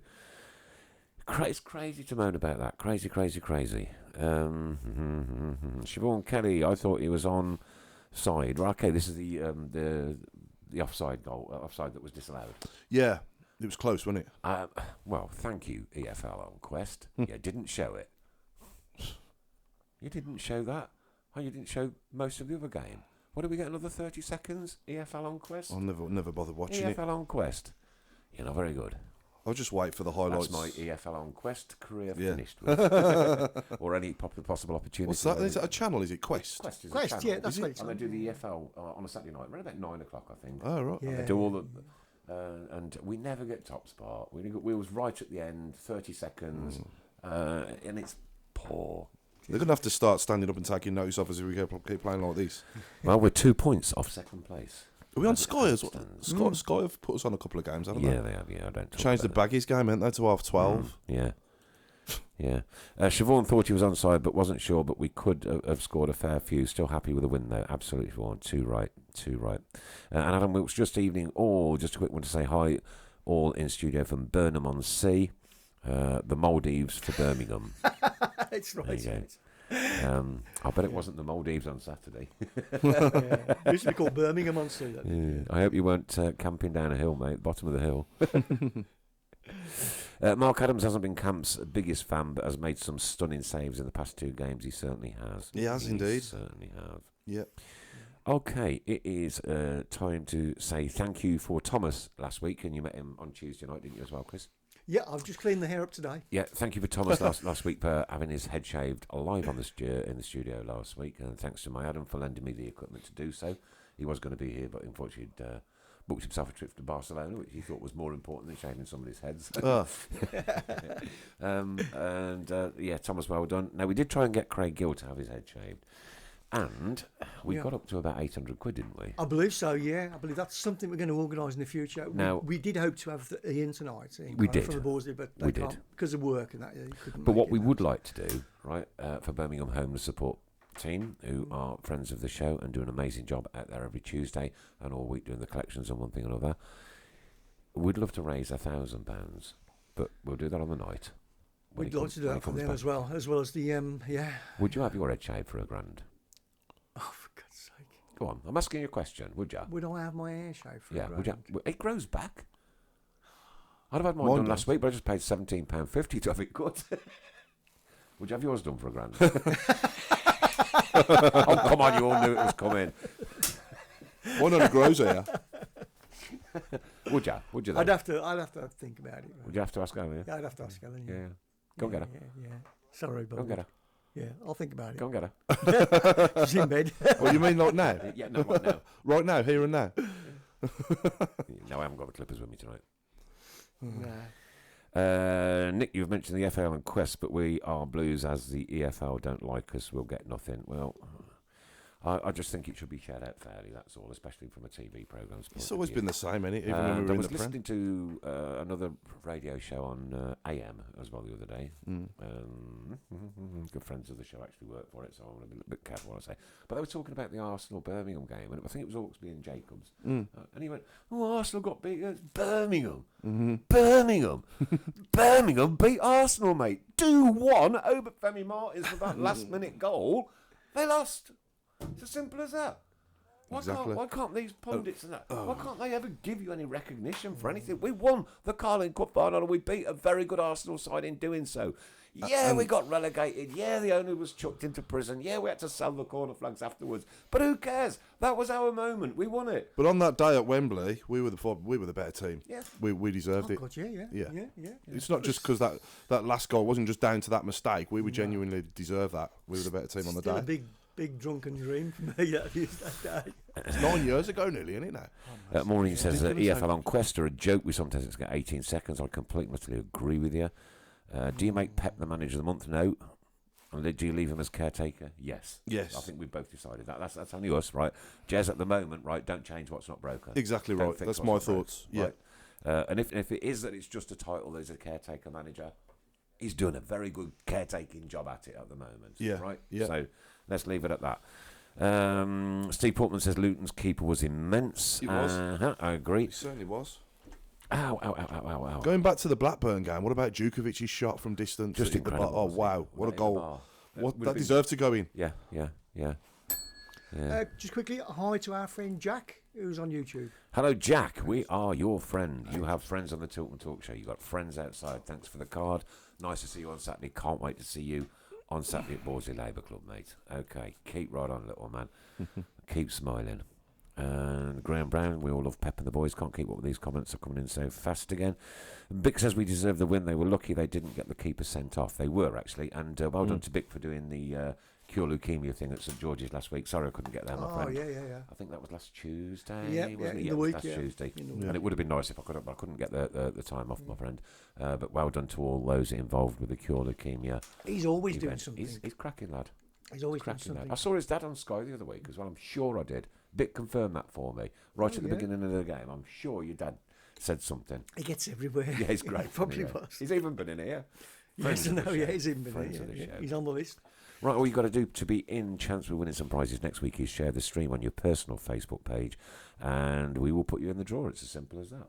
it's crazy to moan about that. Crazy. Siobhan Kelly, I thought he was on side. Right, okay, this is the offside goal, offside that was disallowed. Yeah, it was close, wasn't it? Well, thank you, EFL on Quest. Yeah, didn't show it. You didn't show that. Oh, you didn't show most of the other game. What did we get? Another 30 seconds? EFL on Quest? I'll never bother watching it. EFL on Quest. You're not very good. I'll just wait for the highlights. That's my EFL on Quest career Yeah. finished with. Or any possible opportunity. What's that? Is that a channel? Is it Quest? Quest is Quest, a channel. yeah, that's Is it? what it's And they on. do the EFL on a Saturday night, around about 9 o'clock, I think. Oh, right. Yeah. They do all the... and we never get top spot. We was right at the end, 30 seconds, and it's poor. They're going to have to start standing up and taking notice of us if we keep playing like this. Well, we're 2 points off second place. Are we on As it Sky as well? stands. Sky have put us on a couple of games, haven't Yeah, they have. Yeah, I don't talk Changed the about baggies game, haven't they, to half 12? it. Yeah. Siobhan thought he was onside, but wasn't sure. But we could have scored a fair few. Still happy with the win, though. Absolutely, Siobhan. Too right. And Adam Wilkes, just a quick one to say hi, all in studio from Burnham on Sea. The Maldives for Birmingham. It's right. There you go. isn't it? I bet it wasn't the Maldives on Saturday. Yeah. It used to be called Birmingham on Saturday. Yeah. I hope you weren't camping down a hill, mate, bottom of the hill. Mark Adams hasn't been Camp's biggest fan, but has made some stunning saves in the past 2 games. He certainly has. He has indeed. Certainly have. Yeah. Okay, it is time to say thank you for Thomas last week, and you met him on Tuesday night, didn't you, as well, Chris? Yeah, I've just cleaned the hair up today. Yeah, thank you for Thomas last week for having his head shaved live on in the studio last week, and thanks to my Adam for lending me the equipment to do so. He was going to be here, but unfortunately he'd booked himself a trip to Barcelona, which he thought was more important than shaving somebody's heads. Oh. Yeah, Thomas, well done. Now, we did try and get Craig Gill to have his head shaved, and we got up to about 800 quid, didn't we? I believe so, yeah. I believe that's something we're going to organise in the future. Now- we did hope to have Ian tonight. We did. From the Borsley, but We they can't, did. because of work and that. He couldn't But make what it, we no. would like to do, right, for Birmingham Homeless Support Team, who are friends of the show and do an amazing job out there every Tuesday and all week doing the collections and one thing or another, we'd love to raise £1,000, but we'll do that on the night. when We'd he like comes- to do when he that for comes them back. as well as the yeah. Would you have your head shaved for £1,000? Oh, for God's sake! Go on, I'm asking you a question. Would you? Would I have my hair shaved for Yeah. a Would you? grand? It grows back. I'd have had mine Mine done does. last week, but I just paid £17.50 to have it cut. Would you have yours done for £1,000? Oh, come on, you all knew it was coming. Why not a grows here? Would you? Would you? Then? I'd have to think about it. Would you have to ask Ellen? Yeah, I'd have to ask Ellen. Yeah. Yeah. Go and get her. Yeah. Sorry, Go but and get her. yeah, I'll think about it. Go and get her. She's in bed. What you mean, like now? Yeah, no, what now? Right now, here and now. No, I haven't got the clippers with me tonight. Nah. Nick, you've mentioned the FL and Quest, but we are Blues as the EFL don't like us. We'll get nothing. Well, I just think it should be shared out fairly, that's all, especially from a TV programme's point It's always of view. been the same, ain't it? Even when we And were I in was the Prem. listening to another radio show on AM as well the other day. Good friends of the show actually work for it, so I want to be a little bit careful what I say. But they were talking about the Arsenal-Birmingham game, and I think it was Hawksby and Jacobs. And he went, "Oh, Arsenal got beat against Birmingham. Birmingham. Birmingham beat Arsenal, mate. 2-1 over Femi Martins for that last-minute goal. They lost. It's as simple as that. Exactly. Why can't these pundits and that? Why can't they ever give you any recognition for anything? We won the Carling Cup final and we beat a very good Arsenal side in doing so. Yeah, we got relegated. Yeah, the owner was chucked into prison. Yeah, we had to sell the corner flags afterwards. But who cares? That was our moment. We won it. But on that day at Wembley, we were the better team. Yeah. We deserved Oh it. God, yeah. Yeah. It's not just because that last goal wasn't just down to that mistake. We would genuinely deserve that. We were the better team on the Still day. a big drunken dream for me that day. It's 9 years ago nearly, isn't it now? Morning says that ridiculous, EFL on Quest are a joke. We sometimes get 18 seconds. I completely agree with you. Do you make Pep the manager of the month? No. And do you leave him as caretaker? Yes. Yes. I think we've both decided that. That's only us, right? Jez, at the moment, right, don't change what's not broken. Exactly Don't right. fix That's what's my not broken, thoughts. Yeah. right? And if it is that it's just a title, there's a caretaker manager, he's doing a very good caretaking job at it at the moment. Yeah, Right? yeah. So let's leave it at that. Steve Portman says Luton's keeper was immense. He was. I agree. It certainly was. Ow. Going back to the Blackburn game, what about Djukovic's shot from distance? Just that hit the incredible. bar? Oh, wasn't wow. it? What a Hit the goal. bar. What, Would that have been- deserved to go in. Yeah. Just quickly, hi to our friend Jack, who's on YouTube. Hello, Jack. We are your friend. You have friends on the Tilton Talk Show. You got friends outside. Thanks for the card. Nice to see you on Saturday. Can't wait to see you on Saturday at Borsley Labour Club, mate. Okay, keep right on, little man. Keep smiling. And Graham Brown, we all love Pep and the boys. Can't keep up with these comments. Are coming in so fast again. Bick says we deserve the win. They were lucky they didn't get the keeper sent off. They were, actually. And well done to Bick for doing the cure leukemia thing at St George's last week. Sorry I couldn't get there, my friend. Yeah. I think that was last Tuesday. Yeah, wasn't yeah, it? in Yeah, the it was week, last yeah. Tuesday. In the And it would have been nice if I could have, but I couldn't get the time off, my friend. But well done to all those involved with the cure leukemia. He's always doing event. something. He's cracking, lad. He's always doing Cracking, lad. something. I saw his dad on Sky the other week as well. I'm sure I did. Dick confirmed that for me right at the yeah? beginning of the game. I'm sure your dad said something. He gets everywhere. Yeah, he's great. He probably isn't he? was. He's even been in here. Yes, Friends of the no, show. yeah, he's in there. Friends Yeah, of the yeah. show. He's on the list. Right, all you've got to do to be in chance of winning some prizes next week is share the stream on your personal Facebook page, and we will put you in the draw. It's as simple as that.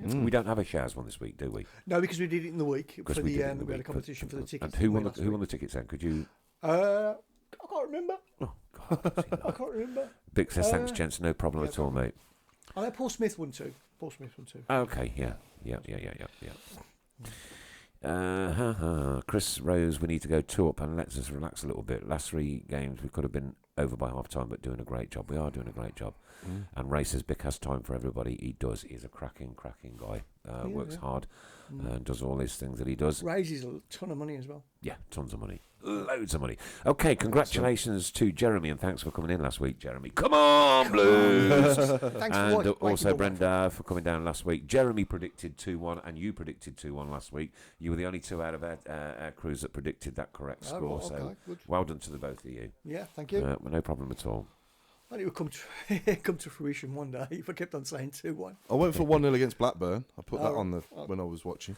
We don't have a shares one this week, do we? No, because we did it in the week Because for we the did it in the we had a week. competition for the tickets. And who won last the week. tickets then? Could you? I can't remember. Oh God, I can't remember. Vic says thanks, gents. No problem yeah, at all, mate. I know Paul Smith won too. Okay, yeah. Chris Rose, we need to go 2 up and let us relax a little bit. Last 3 games we could have been over by half time, but doing a great job. We are doing a great job. And Ray says Bick has time for everybody. He does. He's a cracking guy. Works hard and does all these things that he does. Raises a ton of money as well. Yeah, tons of money. Loads of money. Okay, congratulations to Jeremy, and thanks for coming in last week, Jeremy. Come on, Blues! Thanks And for also Brenda for coming down last week. Jeremy predicted 2-1, and you predicted 2-1 last week. You were the only 2 out of our crews that predicted that correct score, okay, so good. well done to the both of you. Yeah, thank you. No problem at all. And it would come to fruition one day if I kept on saying 2-1. I went for 1-0 against Blackburn. I put that on when I was watching.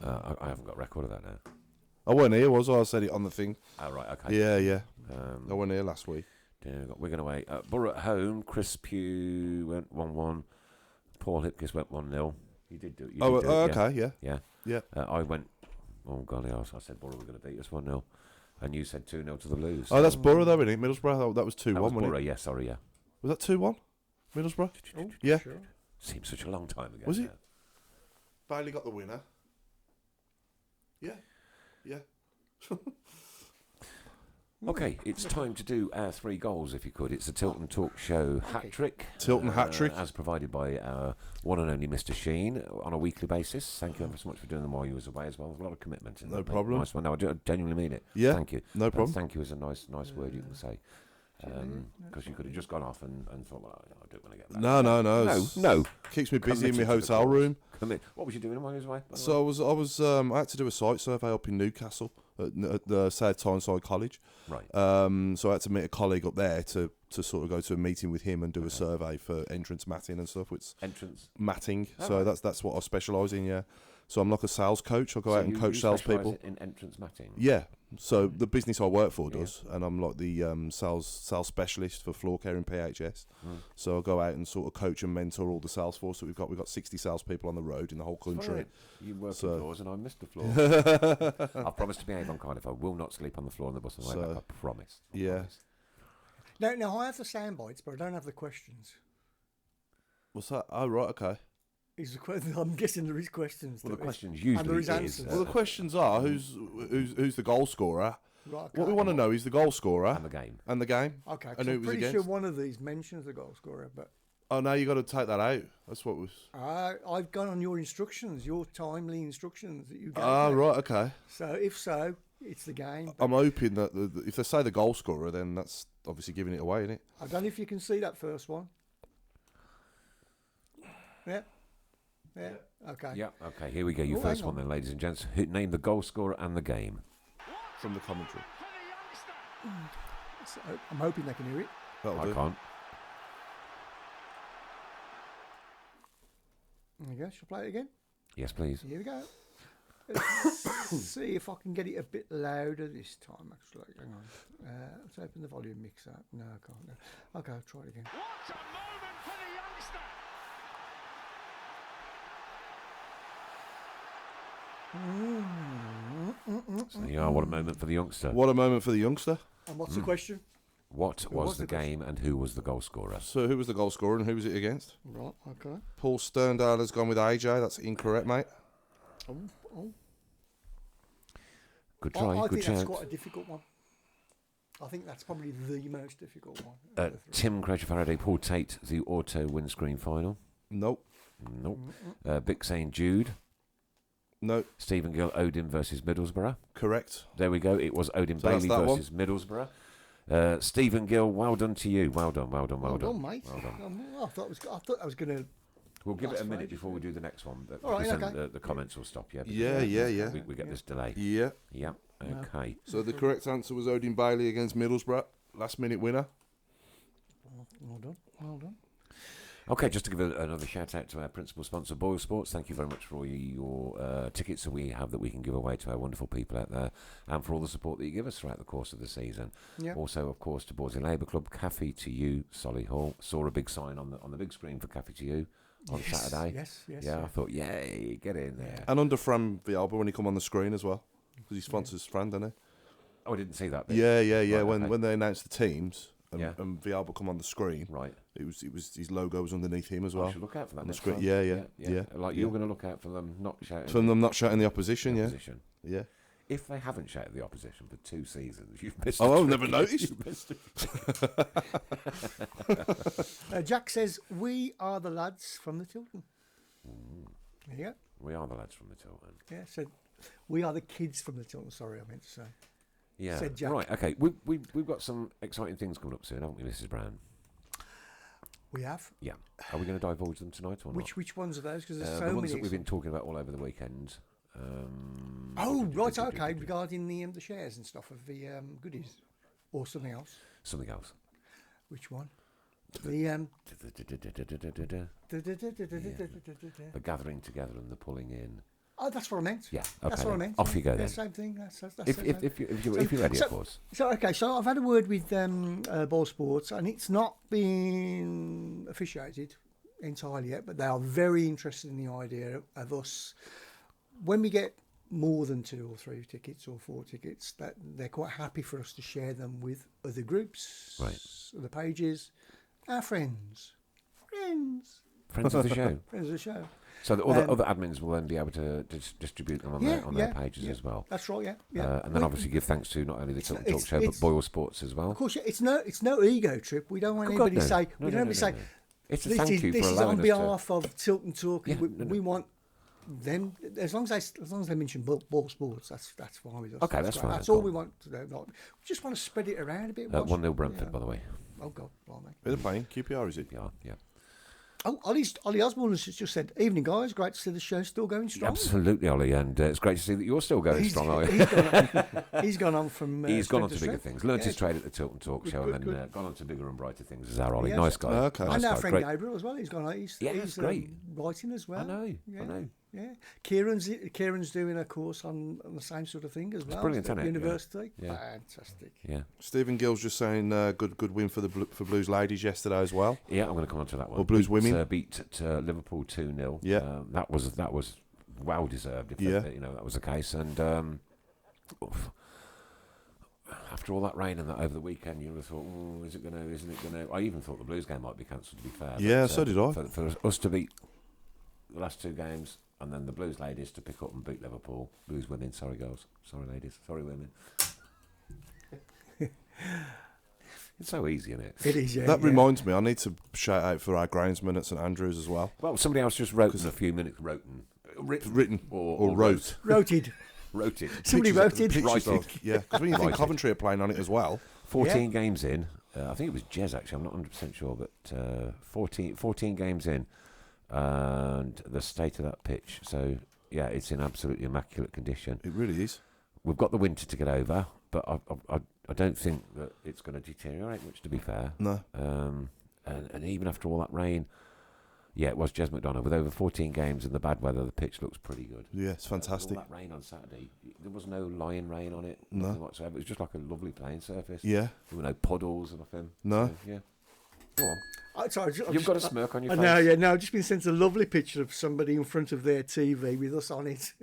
I haven't got a record of that now. I wasn't here, was I? I said it on the thing. Oh, right, okay. Yeah. I wasn't here last week. Wigan away. Borough at home. Chris Pugh went 1-1. Paul Hipkiss went 1-0. You did do it. Okay, yeah. I went, oh, golly, I said Borough were going to beat us 1-0. And you said 2-0 to the Lose. Oh, that's Borough, though, isn't it? Middlesbrough, that was 2-1, That was wasn't Borough, it? yeah, sorry, yeah. Was that 2-1? Middlesbrough? Oh, Yeah. Sure. Seems such a long time ago. Was it? now. Bailey got the winner. Yeah. Okay, it's time to do our 3 goals, if you could. It's the Tilton Talk Show hat-trick. Tilton hat-trick. As provided by our one and only Mr. Sheen on a weekly basis. Thank you ever so much for doing them while you was away as well. There's a lot of commitment in that. No problem. Nice one. No, I genuinely mean it. Yeah, Thank you. no problem. Thank you is a nice word you can say. Because you could have just gone off and thought, well, I don't want to get back. No. No. Keeps me busy in Committed my to the hotel cause. room. What was you doing while you was away? by the So way? I had to do a site survey up in Newcastle at the South Tyneside College. Right. So I had to meet a colleague up there to sort of go to a meeting with him and do a survey for entrance matting and stuff. It's Entrance. matting. Oh, So right. that's what I specialise in. Yeah. So I'm like a sales coach. I go So out and you coach salespeople. specialise in entrance matting. Yeah. So the business I work for does, and I'm like the sales specialist for floor care in PHS. So I go out and sort of coach and mentor all the sales force that we've got. We've got 60 salespeople on the road in the whole country. Right. You work So- on floors and I missed the floor. I promise to behave on Cardiff. I will not sleep on the floor on the bus on the way back. I promise. I Yeah. Now promise. I have the sound bites, but I don't have the questions. What's that? Oh, right, okay. I'm guessing there is questions. Well, the to it. question And usually there is is. answers. Well, the questions are who's the goal scorer. Right, What we okay. want to know is the goal scorer and the game. and the game. Okay, 'cause and who it I'm was pretty against. sure one of these mentions the goal scorer, but Oh, now you got to take that out. That's what was. I've gone on your instructions, your timely instructions that you gave. Ah, me. right, okay. So if so, it's the game. I'm hoping that if they say the goal scorer, then that's obviously giving it away, isn't it? I don't know if you can see that first one. Yeah. Okay. Yeah, okay, here we go. Your Oh, first hang one on. then, ladies and gents. Name the goal scorer and the game. From the commentary. So I'm hoping they can hear it. That'll I do. can't. There you go. Shall I play it again? Yes, please. Here we go. Let's see if I can get it a bit louder this time, actually. Hang on. Let's open the volume mixer. No, I can't. No. Okay, I'll try it again. So, yeah, what a moment for the youngster. What a moment for the youngster. And what's the question? What Who was was the the question? game and who was the goal scorer? So who was the goal scorer and who was it against? Right, okay. Paul Sterndale has gone with AJ. That's incorrect, mate. Oh. Good I try, good think that's chance. quite a difficult one. I think that's probably the most difficult one. of the three. Tim Croucher Faraday, Paul Tate, the auto windscreen final. Nope. Nope. Bick St. Jude, Nope. Stephen Gill, Odin versus Middlesbrough. Correct. There we go. It was Odin So that's Bailey that one. versus Middlesbrough. Stephen Gill, well done to you. Well done, well done, well done. mate. Well done. I thought I was going to. We'll give it That's a minute fine. before we do the next one. But All right, because then okay. the comments will stop, yeah? Yeah, yeah. We get this delay. Yeah. Yeah, okay. So the correct answer was Odin Bailey against Middlesbrough. Last minute winner. Well done. Well done. Okay, just to give another shout out to our principal sponsor, Boyle Sports. Thank you very much for all your tickets that we have that we can give away to our wonderful people out there, and for all the support that you give us throughout the course of the season. Yeah. Also, of course, to Borsley Labour Club, Cafe to You, Solihull. Saw a big sign on the big screen for Cafe to You. on Saturday. Yes. Yeah, I thought, yay, get in there. And under Fran Villalba when he come on the screen as well, because he sponsors Fran, doesn't Oh, I didn't see that bit. he? Yeah. Right, when okay. when they announced the teams and, Yeah. and Villalba come on the screen, Right. it was his logo was underneath him as I well. should look out for that On the next screen. time. Yeah. Like you're going to look out for them not shouting. From them not shouting the opposition, the yeah. opposition. Yeah. If they haven't shouted the opposition for 2 seasons, you've missed. Oh, a I've never trick. noticed. You've missed a trick. Jack says, we are the lads from the Tilton. There you go. We are the lads from the Tilton. Yeah, said, we are the kids from the Tilton. Sorry, I meant to say. Yeah. Said Jack. Right. Okay. We've got some exciting things coming up soon, haven't we, Mrs. Brown? We have. Yeah. Are we going to divulge them tonight or not? Which ones are those? Because there's the so ones many. that we've been talking about all over the weekend. Oh, right, okay. Regarding the shares and stuff of the goodies, or something else. Something else. Which one? The The gathering together and the pulling in. Oh, that's what I meant. Yeah. That's Okay. what I meant. Off you go Yeah, then. same thing. That's If you're ready, of course. So okay, so I've had a word with Ball Sports, and it's not been officiated entirely yet, but they are very interested in the idea of us when we get more than 2 or 3 tickets or 4 tickets, that they're quite happy for us to share them with other groups, Right. other pages, our friends, Friends of the show. friends of the show. So the other admins will then be able to distribute them on their pages as well. That's right. Yeah. And then obviously give thanks to not only the Tilton Talk it's- Show but it's- Boyle Sports as well. Of course, it's no ego trip. We don't want Good God, anybody to no. say. No, We don't no, want to no, say. no. It's a This thank is, you this for is allowing on us behalf of Tilton Talk. Yeah, we want them, as long as they mention ball sports. That's fine with us. Okay, that's fine. That's Go all on. we want to do. Like, we just want to spread it around a bit. 1-0 Brentford, Yeah. by the way. Oh God, blimey. Bit of playing. QPR, is it? Yeah. Oh, Ollie Osborne has just said, "Evening, guys. Great to see the show still going strong." Absolutely, Ollie, and it's great to see that you're still going strong, Ollie. He's gone on from. He's gone on strength to bigger strength. things. Learned Yeah. his trade at the Tilton Talk Show, and then gone on to bigger and brighter things as our Ollie. Yes. Nice guy. Okay. Nice And our guy. friend Great. Gabriel as well. He's gone. He's great. Writing as well. I know. Yeah, Kieran's doing a course on the same sort of thing as well. brilliant, at isn't it? University. Yeah. Fantastic. Yeah. Stephen Gill's just saying good win for Blues ladies yesterday as well. Yeah, I'm going to come on to that one. Or Blues women. Beat Liverpool 2-0. Yeah. That was well deserved. If that was the case. And after all that rain and that over the weekend, you would have thought, isn't it going to? I even thought the Blues game might be cancelled. To be fair. Yeah, But, so did I. For us to beat the last 2 games and then the Blues ladies to pick up and beat Liverpool. Blues women. Sorry girls. Sorry ladies. Sorry women. It's so easy, isn't it? It is. Yeah. That yeah. reminds me, I need to shout out for our groundsman at St Andrews as well. Well, somebody else just wrote in a few minutes. Written Or wrote. Roted. Wrote it. Somebody wrote it. Pictures Righted. of, yeah, because when you think Righted. Coventry are playing on it as well. 14 games in. I think it was Jez, actually. I'm not 100% sure, but 14 games in. And the state of that pitch. So, yeah, it's in absolutely immaculate condition. It really is. We've got the winter to get over, but I don't think that it's going to deteriorate much, to be fair. No. And even after all that rain, yeah, it was Jez McDonough. With over 14 games in the bad weather, the pitch looks pretty good. Yeah, it's fantastic. All that rain on Saturday, there was no lying rain on it, No. nothing whatsoever. It was just like a lovely playing surface. Yeah. There were no puddles or nothing. No. So, yeah. Go on. You've got a smirk on your face. No, yeah, no. I've just been sent a lovely picture of somebody in front of their TV with us on it.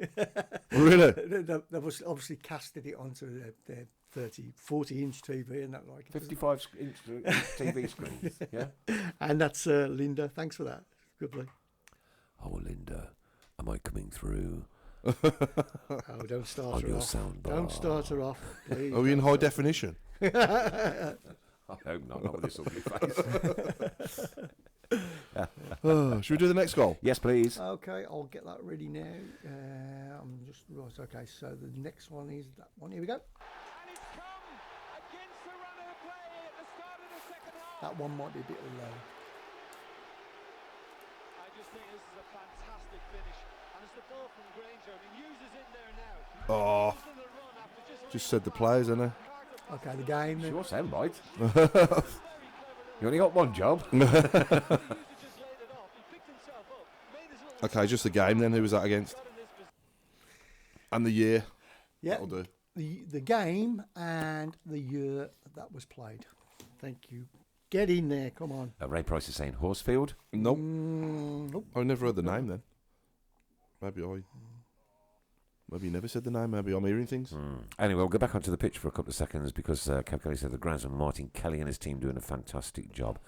Really? They've obviously casted it onto their 40-inch TV and that like. 55-inch TV screens. Yeah. And that's Linda. Thanks for that. Good. Oh, Linda, am I coming through Oh, don't start on her your off. sound bar? Don't start her off, please. Are we in high definition? I hope not with this ugly face. Should we do the next goal? Yes, please. Okay, I'll get that ready now. I'm just right. Okay, so the next one is that one. Here we go. And it's come against the run of play at the start of the second half. That one might be a bit low. I just think this is a fantastic finish. And it's the ball from Granger. And he uses it there now. Oh, Goes on the run after just said the players, isn't it? Okay, the game. then. Sure, sound right. You only got one job. Okay, just the game then. Who was that against? And the year. Yeah, That'll do. the game and the year that was played. Thank you, Get in there, come on. Ray Price is saying Horsfield. Nope. Nope. I've never heard the name then. Maybe you never said the name. Maybe I'm hearing things. Anyway, we'll go back onto the pitch for a couple of seconds because Kev Kelly said the groundsman Martin Kelly and his team doing a fantastic job.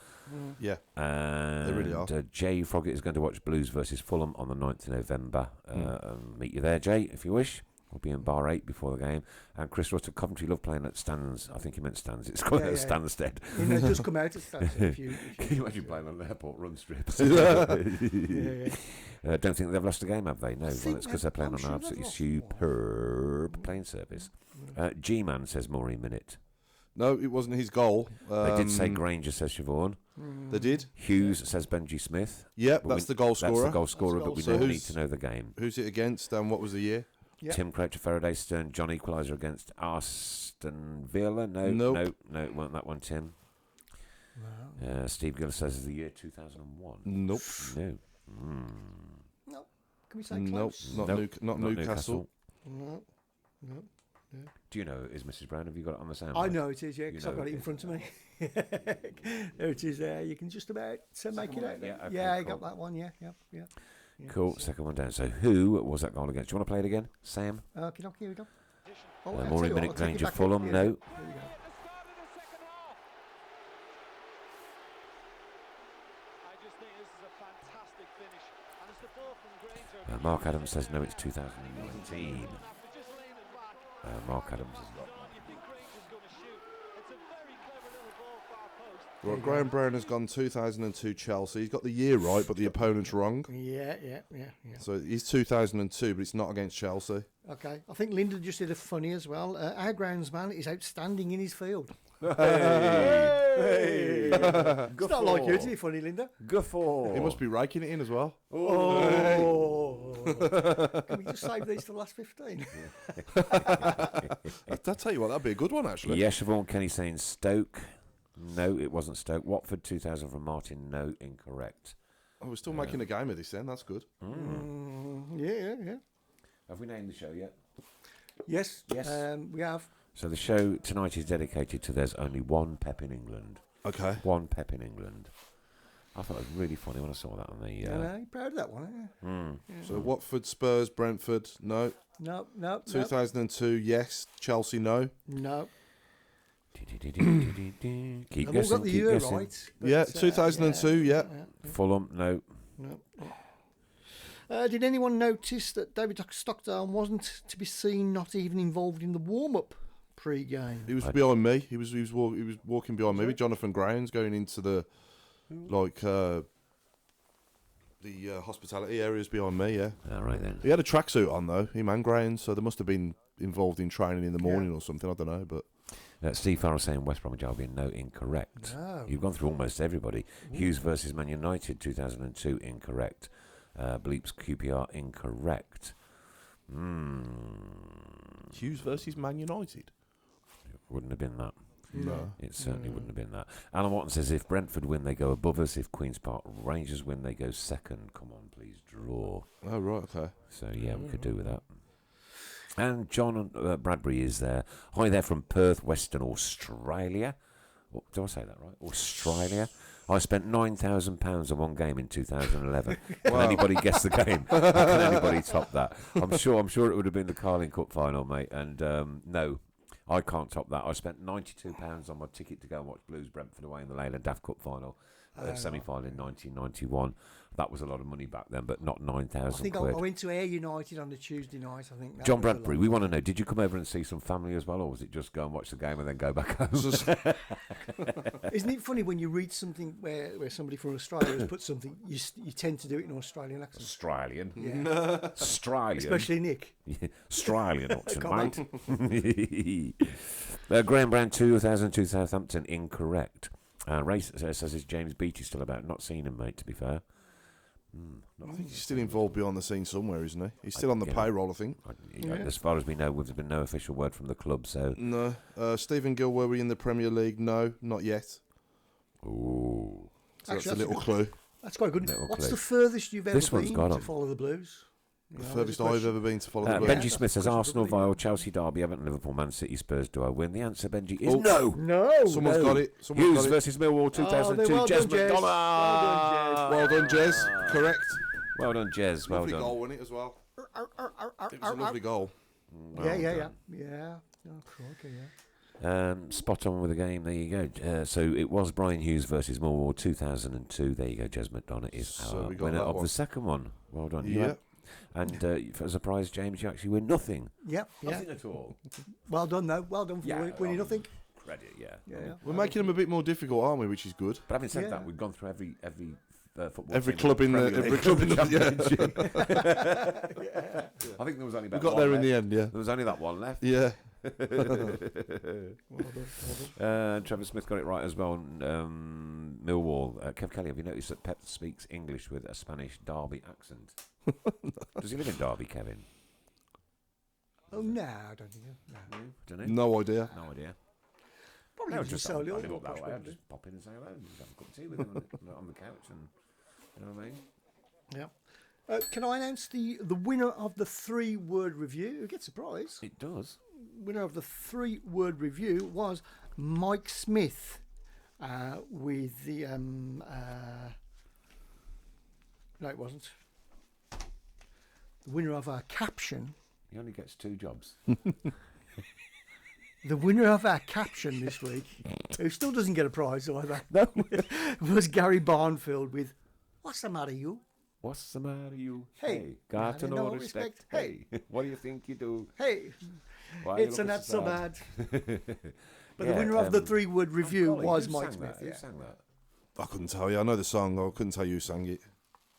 Yeah, And they really are. Jay Froggett is going to watch Blues versus Fulham on the 9th of November. Meet you there, Jay, if you wish. We'll be in bar 8 before the game. And Chris Rutter, Coventry love playing at stands. I think he meant stands. It's called Stansted. You know, just come out of stands if you Can you imagine playing on an airport run strip? yeah. Don't think they've lost a game, have they? No. Well, think it's because they're playing I'm on sure an they've absolutely lost one. superb playing service. G-Man says Maureen Minute. No, it wasn't his goal. They did say Granger, says Siobhan. They did. Hughes says Benji Smith. Yeah, But that's the goal scorer. That's the goal scorer, but we So don't need who's- to know the game. Who's it against and what was the year? Yep. Tim Croucher, Faraday Stern, John Equaliser against Aston Villa. No, Nope. no, it wasn't that one, Tim. Steve Gill says the year 2001. Nope. No. No. Can we say Nope. close? Not Newcastle. No. No. Do you know it is, Mrs. Brown? Have you got it on the sound? I know it is, yeah, because You I've know got it it in is. front of me. There it is. You can just about make it out. Yeah, okay, Yeah, I cool. got that one. Yeah. Cool. Second one down. So who was that goal against? Do you want to play it again, Sam? Okay, here we go. Oh, Maureen I'll tell you what, Minute, I'll take it Granger, back Fulham. up. Here No. we go. I just think this is a fantastic finish. And it's the ball from Granger. Mark Adams says no, it's 2019. After just laying it back, Mark Adams is you think Granger's going to shoot. It's a very clever little ball far post. Well, Graham Brown has gone 2002 Chelsea. He's got the year right, but the opponent's wrong. Yeah. So he's 2002, but it's not against Chelsea. Okay. I think Linda just did a funny as well. Our groundsman is outstanding in his field. Hey! It's not like you to be funny, Linda. Guffaw. He must be raking it in as well. Oh. Can we just save these for the last 15? I'll tell you what, that'd be a good one, actually. Yeah, Siobhan Kenny saying Stoke. No, it wasn't Stoke. Watford 2000 from Martin. No, incorrect. Oh, we're still making a game of this then. That's good. Yeah. Have we named the show yet? Yes. Yes. We have. So the show tonight is dedicated to There's Only One Pep in England. Okay. One Pep in England. I thought it was really funny when I saw that on the... You're proud of that one, aren't So Watford, Spurs, Brentford, no. you? No. 2002, yes. Chelsea, no. No. Keep I've all guessing, got the keep year guessing. right. but, Yeah, 2002, yeah. Fulham, no. Did anyone notice that David Stockdale wasn't to be seen not even involved in the warm-up pre-game? He was behind me. He was walking behind me with Jonathan Grounds going into the hospitality areas behind me. Yeah, All right then. he had a tracksuit on though. Him and Grounds, so they must have been involved in training in the morning or something. I don't know, but Steve Farrell saying West Bromwich Albion, no, incorrect. No. You've gone through almost everybody. Hughes versus Man United 2002, incorrect. Bleeps QPR, incorrect. Hughes versus Man United. Wouldn't have been that. No. It certainly wouldn't have been that. Alan Watson says if Brentford win, they go above us. If Queen's Park Rangers win, they go second. Come on, please draw. Oh right, okay. So yeah, we could do with that. And John Bradbury is there. Hi there from Perth, Western Australia. Oh, do I say that right? Australia. I spent £9,000 on one game in 2011. Can anybody guess the game? Can anybody top that? I'm sure it would have been the Carling Cup final, mate. And no, I can't top that. I spent £92 on my ticket to go and watch Blues Brentford away in the Leyland Daft Cup final, semi-final in 1991. That was a lot of money back then, but not 9,000 I think I quid. went to Air United on the Tuesday night. I think. That John was a Bradbury, lot. we want to know, did you come over and see some family as well, or was it just go and watch the game and then go back home? Isn't it funny when you read something where somebody from Australia has put something, you tend to do it in Australian accent. Australian. Yeah. Australian. Especially Nick. Yeah, Australian option, Come mate. Graham Brown 2002 Southampton, incorrect. Ray says, is James Beattie still about? Not seen him, mate, to be fair. I think he's still involved behind the scenes somewhere, isn't he? He's still on the payroll, I think. As far as we know, there's been no official word from the club, so... No. Stephen Gill, were we in the Premier League? No, not yet. Ooh. So that's Actually, a little clue. That's quite good. Little What's clue. the furthest you've ever This one's been got to 'em. follow the Blues? You The know, furthest there's a I've ever been to follow the Benji Blues. Smith says question for Arsenal, everybody. Vile, Chelsea, Derby, Everton, Liverpool, Man City, Spurs. Do I win? The answer, Benji, is Oh. no. No. Someone's got it. Someone's Hughes got it. versus Millwall 2002. well Jez done, Jez. McDonald. Well done, Jez. Correct. Well done, Jez. Well Lovely done. goal, wasn't it, as well? It was a lovely goal. Yeah. done. Oh, crikey, yeah. Spot on with the game. There you go. So it was Brian Hughes versus Millwall 2002. There you go. Jez McDonald is So our we got winner that of one. the second one. Well done. You Yeah. had- And for a surprise, James, you actually win nothing. Yeah. Nothing at all. Well done, though. Well done for winning nothing. Credit, yeah. Yeah. We're making them a bit more difficult, aren't we? Which is good. But having said Yeah. that, we've gone through every football Every team club in the Premier every League, club in the I think there was only We about got one there in left. the end. Yeah. There was only that one left. Yeah. Trevor Smith got it right as well. Millwall. Kev Kelly, have you noticed that Pep speaks English with a Spanish Derby accent? Does he live in Derby, Kevin? Oh, no, I don't think so. No. Don't know. No idea. No idea. Probably No, just just so I little. live up that way. I'd just pop in and say hello and just have a cup of tea with him on the couch, and you know what I mean. Yeah. Can I announce the winner of the 3-word review? Who gets a prize? It does. Winner of the 3-word review was Mike Smith with the no, it wasn't. The winner of our caption. He only gets 2 jobs. The winner of our caption this week, who still doesn't get a prize either, was Gary Barnfield with "What's the matter, you? What's the matter, you? Hey, got to had know no respect. respect. Hey, what do you think you do? Hey, Why you it's looking not so bad." But Yeah, the winner of the 3-word review Golly, was who Mike sang Smith. that? Yeah. Who sang that? I couldn't tell you. I know the song. I couldn't tell you who sang it.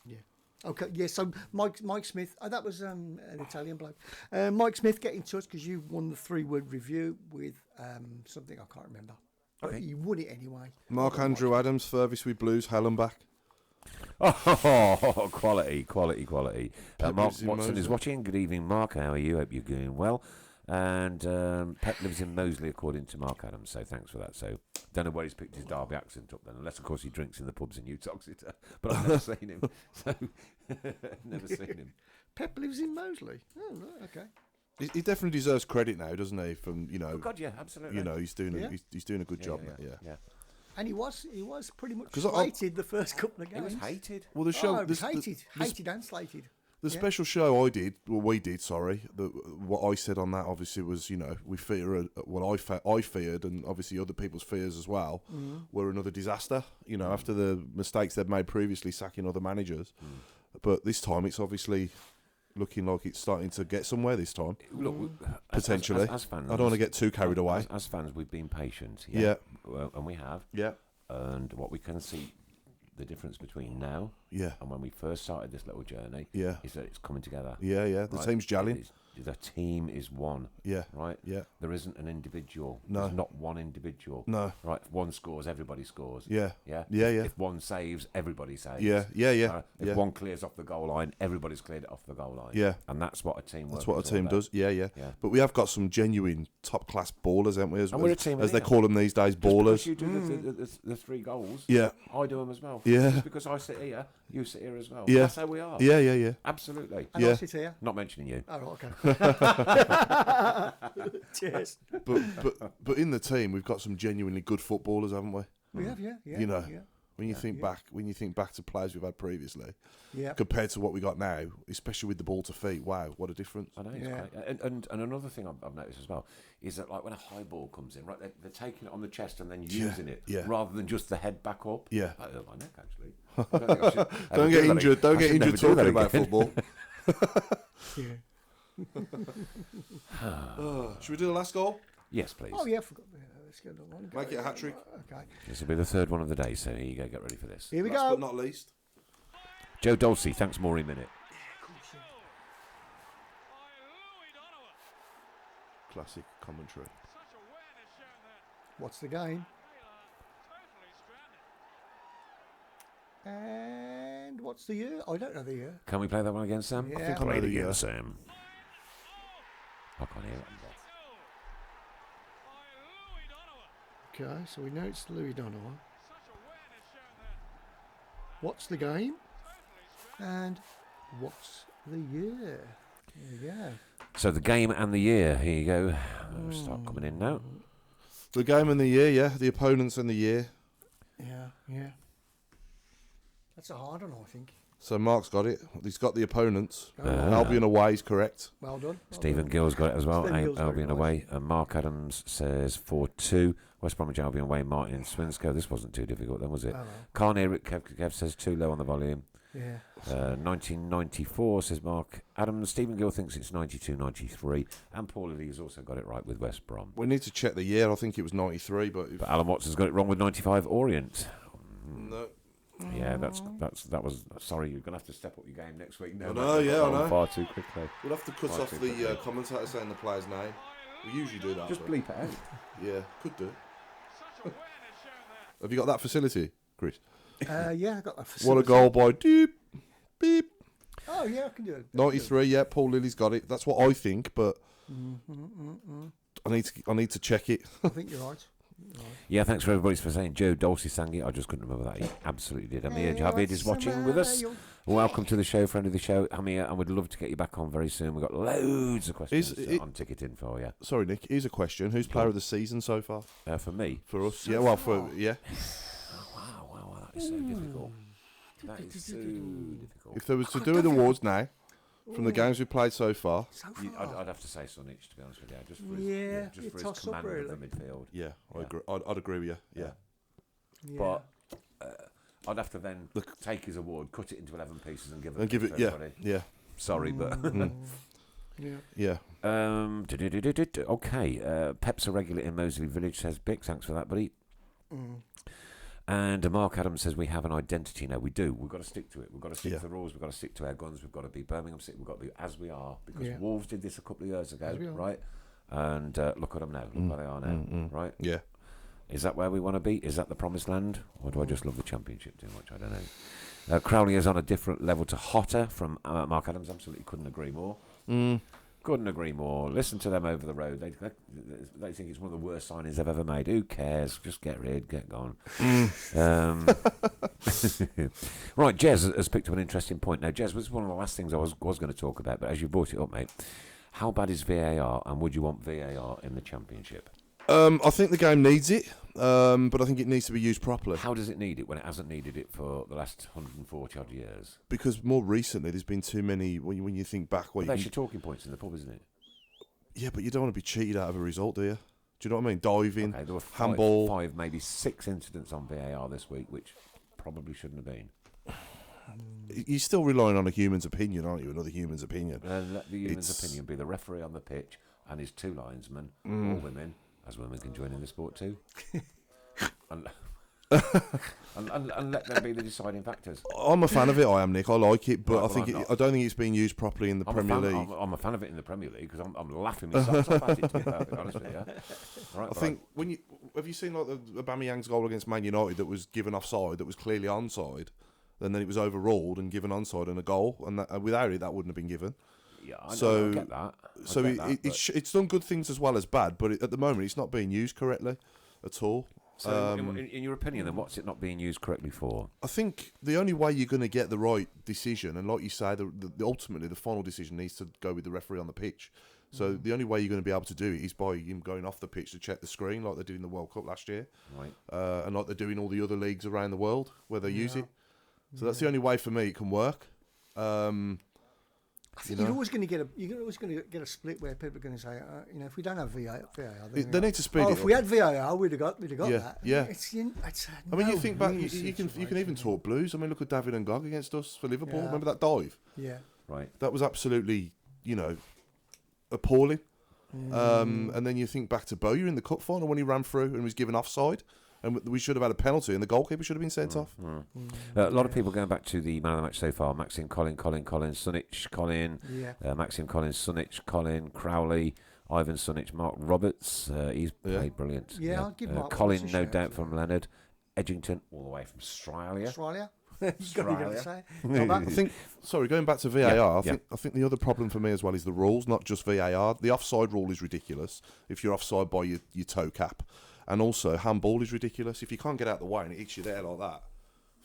Yeah. Okay. Yeah. So Mike Smith. That was an Italian bloke. Mike Smith, get in touch because you won the 3-word review with something I can't remember. But Okay. you won it anyway. Mark Andrew Adams, furthest with Blues, hell and back. Oh, quality. Pep Mark lives in Watson is Moseley. watching. Good evening, Mark. How are you? Hope you're doing well. And Pep lives in Moseley, according to Mark Adams. So thanks for that. So don't know where he's picked his Derby accent up then, unless of course he drinks in the pubs in Uttoxeter. But I've never seen him. So never seen him. Pep lives in Moseley. Oh, right, okay. He definitely deserves credit now, doesn't he? From Oh God, yeah, absolutely. he's doing Yeah. he's doing a good job. Yeah. And he was pretty much 'Cause I- slated the first couple of He games. was hated. Well, the show, Oh, it was the- hated and slated. The Yeah. special show we did, what I said on that obviously was, we fear what I feared, and obviously other people's fears as well, were another disaster. After the mistakes they'd made previously, sacking other managers. But this time, it's obviously looking like it's starting to get somewhere. This time, Look, potentially. as fans, I don't want to get too carried away. As fans, we've been patient. Yeah. Well, and we have. Yeah, And what we can see, the difference between now yeah, and when we first started this little journey, yeah, is that it's coming together. yeah. The Right? team's gelling. The team is one. Yeah, Right? yeah, There isn't an individual. No. There's not one individual. no, Right? If one scores, everybody scores. yeah, Yeah? yeah, yeah. If one saves, everybody saves. Yeah, yeah, yeah, If yeah. one clears off the goal line, everybody's cleared it off the goal line. Yeah. And that's what a team That's what a team does. Yeah, yeah, Yeah. But we have got some genuine top class ballers, haven't we? As, And we're a as, team, as they yeah. call them these days, Just because ballers. you do the 3 goals, Yeah, I do them as well. Yeah. Just because I sit here, you sit here as well. Yeah. That's how we are. yeah, yeah, yeah. Absolutely. And Yeah. I sit here. Not mentioning you. Oh, okay. Cheers. But in the team, we've got some genuinely good footballers, haven't we? We have, yeah. When you think back to players we've had previously, Yeah. compared to what we got now, especially with the ball to feet, wow, what a difference! I know, it's Yeah. great. And another thing I've noticed as well is that, like, when a high ball comes in, right, they're taking it on the chest and then using it yeah. rather than just the head back up. Yeah. That hurt my neck, actually. I don't think I should ever Don't do get that injured. again. Don't I get should injured never do that talking about again. football. Yeah. Should we do the last goal? Yes, please. Oh, yeah, I forgot. Let's get another one. Make it a hat trick. Okay. This will be the 3rd one of the day, so here you go. Get ready for this. Here we Last go. but not least. Joe Dulcie, thanks, Maureen Minute. Classic commentary. What's the game? And what's the year? I don't know the year. Can we play that one again, Sam? Yeah. I think I Play know it the again, year. Sam. I can't hear it. Okay, so we know it's Louis Donovan. What's the game? And what's the year. There you go. So the game and the year. Here you go. Start coming in now. The game and the year, yeah. The opponents and the year. Yeah. That's a hard one, I think. So Mark's got it. He's got the opponents. Oh, Albion away is correct. well done. Stephen Gill's got it as well. Stephen Gill's got it, Albion right. away. And Mark Adams says 4-2. West Bromwich Albion away. Martin Swinsko. This wasn't too difficult then, was it? Oh, well. Can't hear it. Kev says too low on the volume. Yeah. 1994 says Mark Adams. Stephen Gill thinks it's 92-93. And Paul Lee's also got it right with West Brom. We need to check the year. I think it was 93, but But Alan Watson's got it wrong with 95 Orient. no. Yeah, that was. Sorry, you're gonna have to step up your game next week. No, I know, yeah, I know. Far too quickly. We'll have to cut Right, off too the quickly. commentator saying the player's name. We usually do that. Just but- bleep it out. Yeah, could do. Have you got that facility, Chris? Yeah, I got that. What a goal by Deep. Beep. Oh, yeah, I can do it. 93, yeah, Paul Lilly's got it. That's what I think, but I need to check it. I think you're right. Yeah, thanks for everybody for saying Joe Dulcie sang it. I just couldn't remember that. He absolutely did. Amir Javid is watching with us. Welcome to the show, friend of the show, Amir, and we'd love to get you back on very soon. We've got loads of questions on ticketing for you. Sorry, Nick, here's a question. Who's player of the season so far? For me. For us? So yeah, well, far? yeah. Wow, that is so difficult. That is so difficult. If there was to do with awards now, from the games we've played so far, So You- far. I'd have to say Sunich, to be honest with you. Just for Yeah, his, just you for his toss up, command of really. the midfield. yeah, I Yeah. agree. I'd agree with you. Yeah. Yeah. But I'd have to then take his award, cut it into 11 pieces, and give it. And give to it, yeah, everybody. yeah, Sorry, but Yeah. yeah. okay. Pep's a regular in Moseley Village, says Bick. Thanks for that, buddy. And Mark Adams says we have an identity now. We do. We've got to stick to it. We've got to stick Yeah. to the rules. We've got to stick to our guns. We've got to be Birmingham City. We've got to be as we are, because Yeah. Wolves did this a couple of years ago, As we are. right? And look at them now. Look where they are now, right? Yeah. Is that where we want to be? Is that the promised land? Or do I just love the Championship too much? I don't know. Crowley is on a different level to Hotter from Mark Adams. Absolutely couldn't agree more. Couldn't agree more. Listen to them over the road. They think it's one of the worst signings they've ever made. Who cares? Just get rid, get gone. Right, Jez has picked up an interesting point. Now, Jez, was one of the last things I was going to talk about, but as you brought it up, mate, how bad is VAR, and would you want VAR in the Championship? I think the game needs it, but I think it needs to be used properly. How does it need it when it hasn't needed it for the last 140 odd years? Because more recently, there's been too many. When you think back, Well, that's your talking points in the pub, isn't it? yeah, but you don't want to be cheated out of a result, do you? Do you know what I mean? Diving, Okay, there were handball. five, maybe 6 incidents on VAR this week, which probably shouldn't have been. You're still relying on a human's opinion, aren't you? Another human's opinion. Let the human's It's- opinion be the referee on the pitch and his 2 linesmen, or women, as women can join in the sport too. and, and let them be the deciding factors. I'm a fan of it. I am, Nick. I like it, but Right, I well, think I'm not. I don't think it's being used properly in the Premier League. I'm a fan of it in the Premier League because I'm laughing myself off at it, to be perfectly honest with you. Right, I think have you seen like the Aubameyang's goal against Man United that was given offside, that was clearly onside, and then it was overruled and given onside and a goal, and that, without it that wouldn't have been given. yeah, I so- get that. So it's done good things as well as bad, but at the moment it's not being used correctly at all. So, in your opinion, then, what's it not being used correctly for? I think the only way you're going to get the right decision, and like you say, ultimately the final decision needs to go with the referee on the pitch. So the only way you're going to be able to do it is by him going off the pitch to check the screen, like they did in the World Cup last year, Right. and like they're doing all the other leagues around the world where they use it. So that's the only way for me it can work. I think you're always going to get a split where people are going to say, if we don't have VAR, then They need to speed it if up. we had VAR, we'd have got Yeah, that. yeah. It's I mean, you think back, you can even talk Blues. I mean, look at David and Gog against us for Liverpool. Yeah. Remember that dive? Yeah. Right. That was absolutely, appalling. And then you think back to Bowyer in the cup final when he ran through and was given offside, and we should have had a penalty, and the goalkeeper should have been sent off. A lot of people going back to the man of the match so far: Maxim, Colin, Sunich, Colin, Yeah. Maxim, Colin, Sunich, Colin, Crowley, Ivan Sunich, Mark Roberts. He's played brilliant. Yeah, I'll give Mark Colin, Roberts a no shout, doubt, yeah. from Leonard, Edgington, all the way from Australia. Australia. You've got to say. I think. Sorry, going back to VAR, Yeah, I think the other problem for me as well is the rules, not just VAR. The offside rule is ridiculous if you're offside by your toe cap, and also handball is ridiculous if you can't get out the way and it hits you there like that.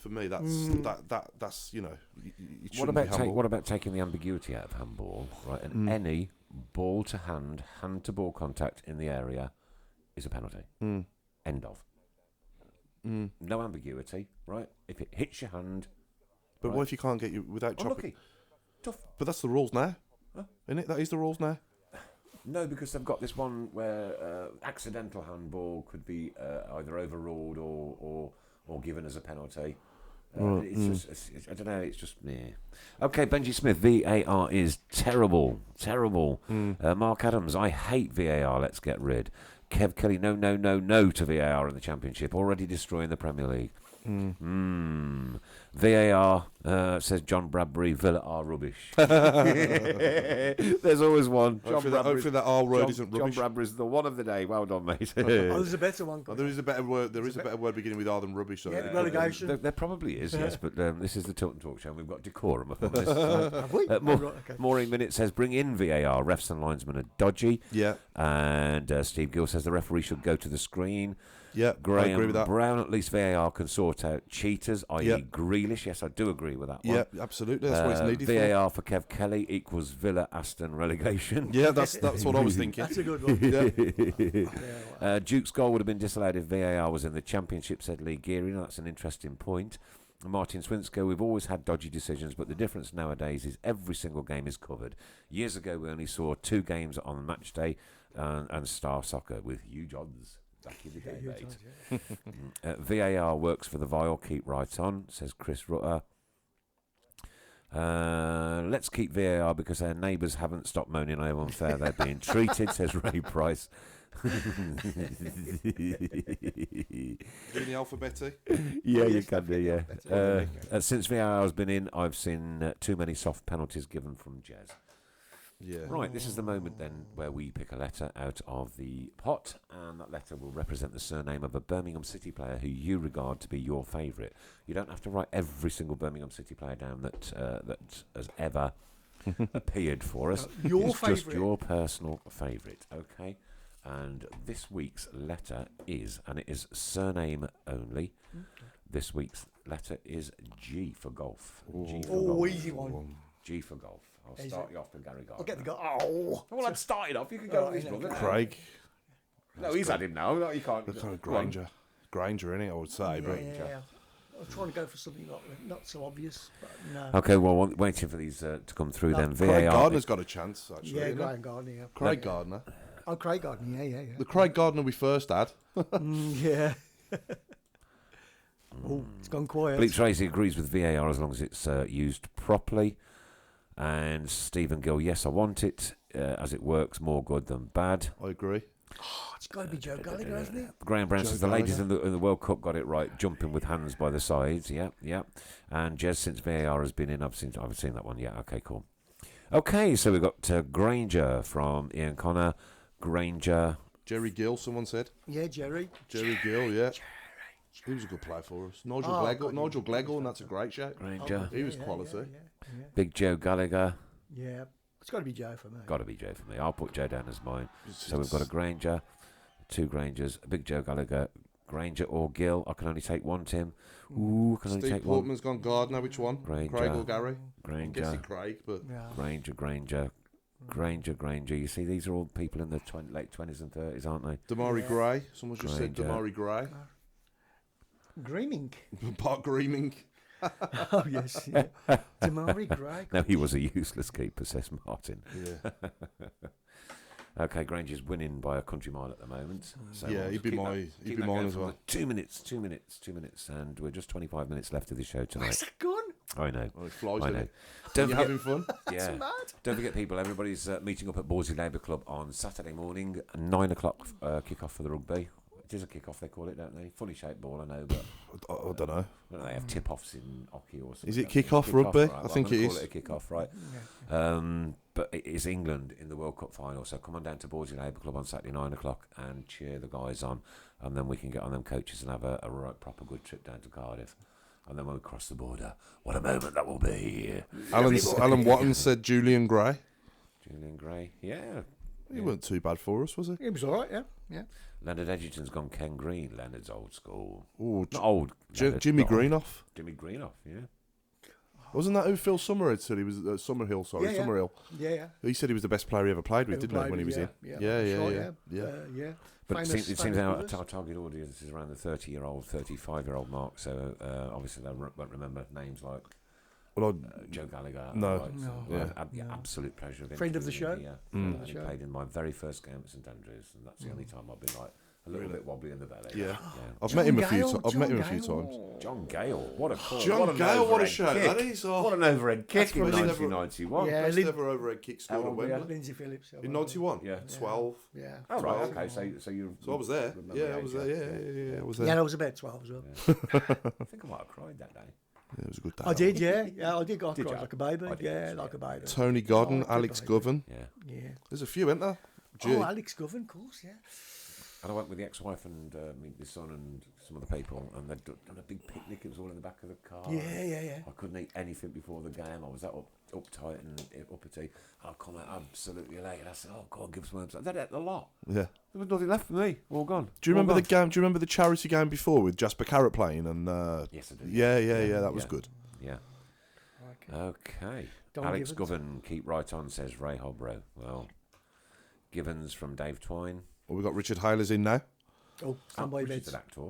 For me, that's you know, it shouldn't be handball. What about taking the ambiguity out of handball, right? And any ball to hand to ball contact in the area is a penalty. End of. No ambiguity, right? If it hits your hand, But right. what if you can't get you without chopping? unlucky. Tough. But that's the rules now, isn't it? That is the rules now. No, because they've got this one where accidental handball could be either overruled or given as a penalty. It's just, I don't know, it's just meh. Okay, Benji Smith, VAR is terrible. Mark Adams, I hate VAR, let's get rid. Kev Kelly, no to VAR in the Championship, already destroying the Premier League. VAR, says John Bradbury, Villa are rubbish. There's always one. Hopefully that R word isn't John rubbish. Bradbury's the one of the day. Well done, mate. Oh, there's a better one. There is a better word. There is a better word beginning with R than rubbish. So Relegation. There probably is, yes, but this is the Tilton Talk Show and we've got decorum upon this. Have we? Right, okay. Maureen Minute says, bring in VAR. Refs and linesmen are dodgy. Yeah. And Steve Gill says the referee should go to the screen. Yeah, Graham I agree with that. Brown, at least VAR can sort out cheaters, i.e. Yeah. Grealish. Yes, I do agree with that one. Yeah, absolutely. That's what it's needed VAR for Kev Kelly equals Villa Aston relegation. Yeah, that's what I was thinking. That's a good one. Yeah. Duke's goal would have been disallowed if VAR was in the Championship, said Lee Geary. Now, that's an interesting point. Martin Swinsko, we've always had dodgy decisions, but the difference nowadays is every single game is covered. Years ago, we only saw 2 games on match day and Star Soccer with huge odds. Back in the day, mate. VAR works for the Vile, keep right on, says Chris Rutter. Let's keep VAR because our neighbours haven't stopped moaning how unfair they're being treated, says Ray Price. Doing the alphabet. Yeah, you can do, yeah. Since VAR has been in, I've seen too many soft penalties given from Jez. Yeah. Right, this is the moment then where we pick a letter out of the pot, and that letter will represent the surname of a Birmingham City player who you regard to be your favourite. You don't have to write every single Birmingham City player down that has ever appeared for us. Your it's just favourite. your personal favourite, okay? And this week's letter is, and it is surname only, this week's letter is G for golf. G for golf. Easy one. G for golf. I'll start you off with Gary Gardner. I'll get the go. Oh. Well, I'd start it off. You can go with his brother. Craig. No, he's had him now. No, you can't. The kind of Granger, innit, I would say. But Yeah. I was trying to go for something not so obvious, but no. Okay, well, waiting for these to come through then. Craig VAR. Gardner's got a chance, actually. Yeah, isn't he? Graham Gardner, yeah. Craig Gardner. Oh, Craig Gardner, yeah. The Craig Gardner we first had. Yeah. Oh, it's gone quiet. Bleep Tracy agrees with VAR as long as it's used properly. And Stephen Gill, yes, I want it, as it works more good than bad. I agree. Oh, it's got to be Joe Gallagher, hasn't it? Graham Brown Joe says the ladies in Gallagher. the World Cup got it right, jumping with hands by the sides. Yeah. And Jez, since VAR has been in, I've seen that one. Yeah, okay, cool. Okay, so we've got Granger from Ian Connor. Granger. Jerry Gill, someone said. Yeah, Jerry. Jerry Gill, yeah. He was a good player for us. Nigel Glegel, and that's a great shout. Granger. He was quality. Yeah. Big Joe Gallagher. Yeah. It's got to be Joe for me. Got to be Joe for me. I'll put Joe down as mine. So we've got a Granger, 2 Grangers, a Big Joe Gallagher, Granger or Gill. I can only take one, Tim. Ooh, I can only Steve take one. Portman's gone Gardner. Which one? Granger. Craig or Gary? I'm Granger, guessing Craig, but Yeah. Granger. You see, these are all people in the late 20s and 30s, aren't they? Damari Gray. Someone just said Granger. Damari Gray. Greeming. Park Greeming. Oh, yes. Yeah. Damari Gray. No, he was a useless keeper, says Martin. Yeah. Okay, Granger's winning by a country mile at the moment. So Yeah, we'll he'd be keep my- that- he'd keep be that mine going as for well. the 2 minutes, and we're just 25 minutes left of the show tonight. Where's it gone? I know. Oh, it flies, I doesn't know. it? Don't You forget, having fun? yeah. Mad. Don't forget, people. Everybody's meeting up at Borsley Labour Club on Saturday morning, 9 o'clock kick-off for the rugby. It is a kick-off, they call it, don't they? Funny shaped ball, I know, but I don't know. they have tip-offs in hockey or something. Is it don't they? kick-off rugby? Right, I well, think I'm gonna it call is. it a kick-off, right? But it is England in the World Cup final, so come on down to Borsley Labour Club on Saturday 9 o'clock and cheer the guys on, and then we can get on them coaches and have a right proper good trip down to Cardiff. And then when we cross the border, what a moment that will be. Alan Watton said Julian Gray. Julian Gray, yeah. He weren't too bad for us, was he? It was all right, yeah. Leonard Edgerton's gone Ken Green. Leonard's old school. Oh, Not old. Leonard, Jimmy not old. Greenough. Jimmy Greenoff, yeah. Wasn't that who Phil Summerhill said he was? Summerhill, sorry, Yeah, yeah. Summerhill. Yeah. He said he was the best player he ever played with, didn't he, when he was in? Yeah. Yeah. But it Famous seems Spanish our brothers. target audience is around the 30-year-old, 35-year-old mark. So obviously they won't remember names like Well, Joe Gallagher. No. Like, so No. Yeah. I had the absolute pleasure of Friend of the interviewing show. him, Mm. He Show. played in my very first game at St Andrews, and that's the only time I've been like a little Really? bit wobbly in the belly. Yeah. I've John met him a few Gale, times. I've met him a John few Gale. times. John Gale, what a call. John what an Gale, what a overhead shout kick. that is. Oh, What an overhead kick That's in best ever- 1991. Yeah, best Lin- ever overhead kick scored How at old were you? Wembley. Lindsay Phillips. In 91? Yeah. 12. Yeah. Oh, right, 12. okay, so you So I was there. remember Yeah, the I age, was there. Yeah, I was Yeah, there. I was about 12 as well. I think I might have cried that day. Yeah, it was a good day. I did, yeah. I did. I Did cried you? like a baby. I did Yeah, actually, like a baby. Tony Godden, Oh, Alex good Govan. Yeah. Yeah. There's a few, isn't there? Gee. Oh, Alex Govan, of course, yeah. And I went with the ex-wife and my son and some other people, and they'd done a big picnic. It was all in the back of the car. Yeah. I couldn't eat anything before the game. I was that uptight and uppity. I'll come out absolutely elated. I said, "Oh, God, give us worms." They ate a lot. Yeah. There was nothing left for me. All gone. Do you remember All the game? Do you remember the charity game before with Jasper Carrot playing? And Yes, I do. yeah, that was good. Yeah. Okay. Don Alex Givens. Govan, keep right on, says Ray Hobro. Well, Givens from Dave Twine. Well, we've got Richard Haylers in now. Oh, somebody Richard's beds. an actor.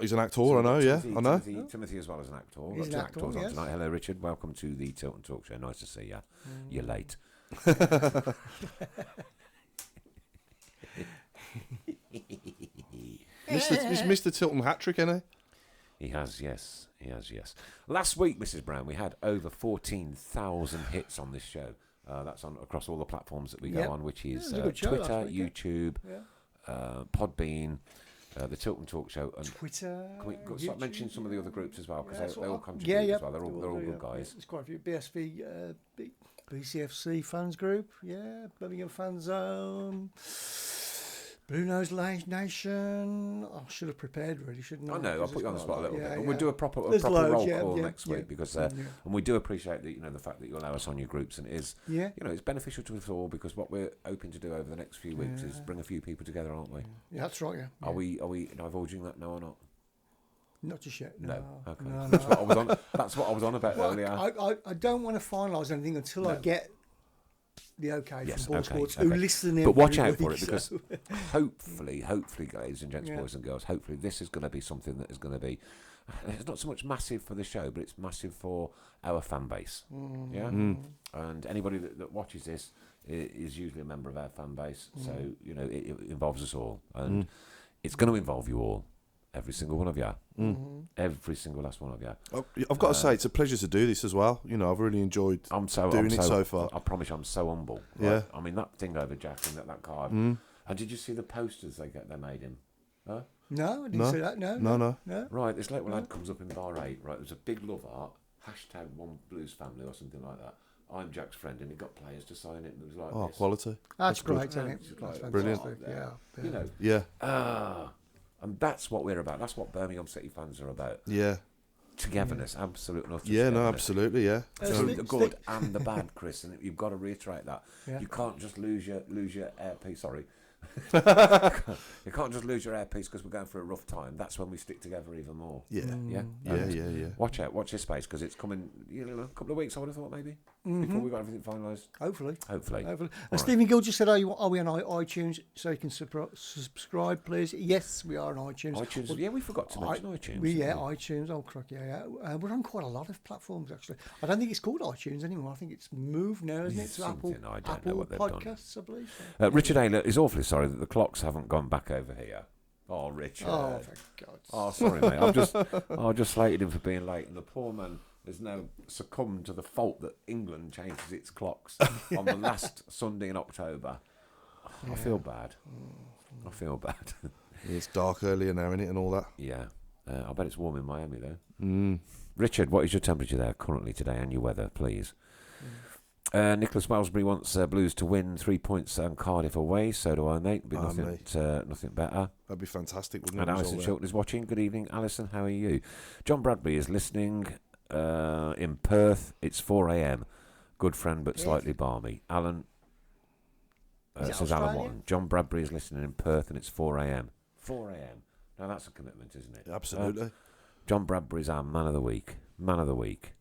He's an actor, I know. Yeah, I know. Timothy as well as an actor. He's Got an two actor, actors on yes. tonight. Hello, Richard. Welcome to the Tilton Talk Show. Nice to see you. You're late. Mr. Tilton hat-trick, isn't He has, yes. Last week, Mrs. Brown, we had over 14,000 hits on this show. That's on across all the platforms that we go Yep. on, which Yeah, is it was a good show last Twitter, week, yeah. YouTube, Yeah. Podbean, the Tilton Talk Show, and Twitter. can we start YouTube, mentioning some of the other groups as well, because that's they what all I- contribute yeah. as well. They're all good guys. There's quite a few. BSV, BCFC fans group, yeah. Birmingham Fan Zone. Blue Nose Nation. I should have prepared, really, shouldn't I? I know, I'll Because put you on the there's spot a quite little bit. yeah, And we'll do a proper There's loads, roll yeah, call yeah, next yeah. week, because Yeah. and we do appreciate that, the fact that you allow us on your groups, and it is, Yeah. it's beneficial to us all, because what we're hoping to do over the next few weeks is bring a few people together, aren't we? Yeah, that's right, yeah. Are we divulging that now or not? Not just yet. No. No. Okay. No, That's no. what I was on. That's what I was on about Well, earlier. I don't want to finalise anything until I No. get the okay Yes, from Ball okay, Sports, who okay. listen But watch every out for week, it, because so- hopefully, ladies and gents, Yeah. boys and girls, hopefully this is going to be something that is going to be. It's not so much massive for the show, but it's massive for our fan base. Yeah, and anybody that watches this is usually a member of our fan base, so it involves us all, and it's going to involve you all, every single one of you, every single last one of you. I've got to say, it's a pleasure to do this as well. I've really enjoyed I'm doing it so far. I promise I'm so humble. Yeah. Right? I mean, that thing over Jack and that card. And did you see the posters they made him? Huh? No, I didn't No. see that. No. No. Right, this little lad comes up in bar 8, right, there's a big love art, #One Blues Family or something like that. I'm Jack's friend, and he got players to sign it, and it was like Oh, this. quality. That's good. great, isn't it? It's That's like Brilliant. fantastic, Yeah. You know, Yeah, and that's what we're about. That's what Birmingham City fans are about. yeah, Togetherness, absolute and utter yeah. No, togetherness. absolutely, yeah. So Stick- the good and the bad, Chris, and you've got to reiterate that. Yeah. You can't just lose your airpiece. Sorry, you can't just lose your airpiece because we're going through a rough time. That's when we stick together even more. Yeah, Yeah, yeah. Watch out, watch this space, because it's coming. A couple of weeks, I would have thought, maybe before we got everything finalised. Hopefully. Hopefully. And Stephen Gill just said, are we on iTunes so you can subscribe, please? Yes, we are on iTunes. iTunes. Yeah, we forgot to mention iTunes. iTunes. Oh, crook, yeah. We're on quite a lot of platforms, actually. I don't think it's called iTunes anymore. I think it's moved now, isn't it, to Apple, Something, I don't know Apple what they've done. Podcasts, I believe. Richard Ayler is awfully sorry that the clocks haven't gone back over here. Oh, Richard. Oh, for God's sake. Oh, sorry, mate. I just slated him for being late, and the poor man has now succumbed to the fault that England changes its clocks on the last Sunday in October. I feel bad. I feel bad. It's dark earlier now, innit, and all that. Yeah. I bet it's warm in Miami, though. Richard, what is your temperature there currently today, and your weather, please? Nicholas Wellsbury wants Blues to win 3 points Cardiff away. So do I, mate. Be nothing better. That'd be fantastic, wouldn't And it? Alison Chilton is watching. Good evening, Alison. How are you? John Bradbury is listening in Perth. It's 4 a.m. Good friend, but slightly balmy. Alan, Is it says Alan Australia? Watton. John Bradbury is listening in Perth and it's 4 a.m. 4 a.m. Now that's a commitment, isn't it? Absolutely. John Bradbury's our man of the week. Man of the week.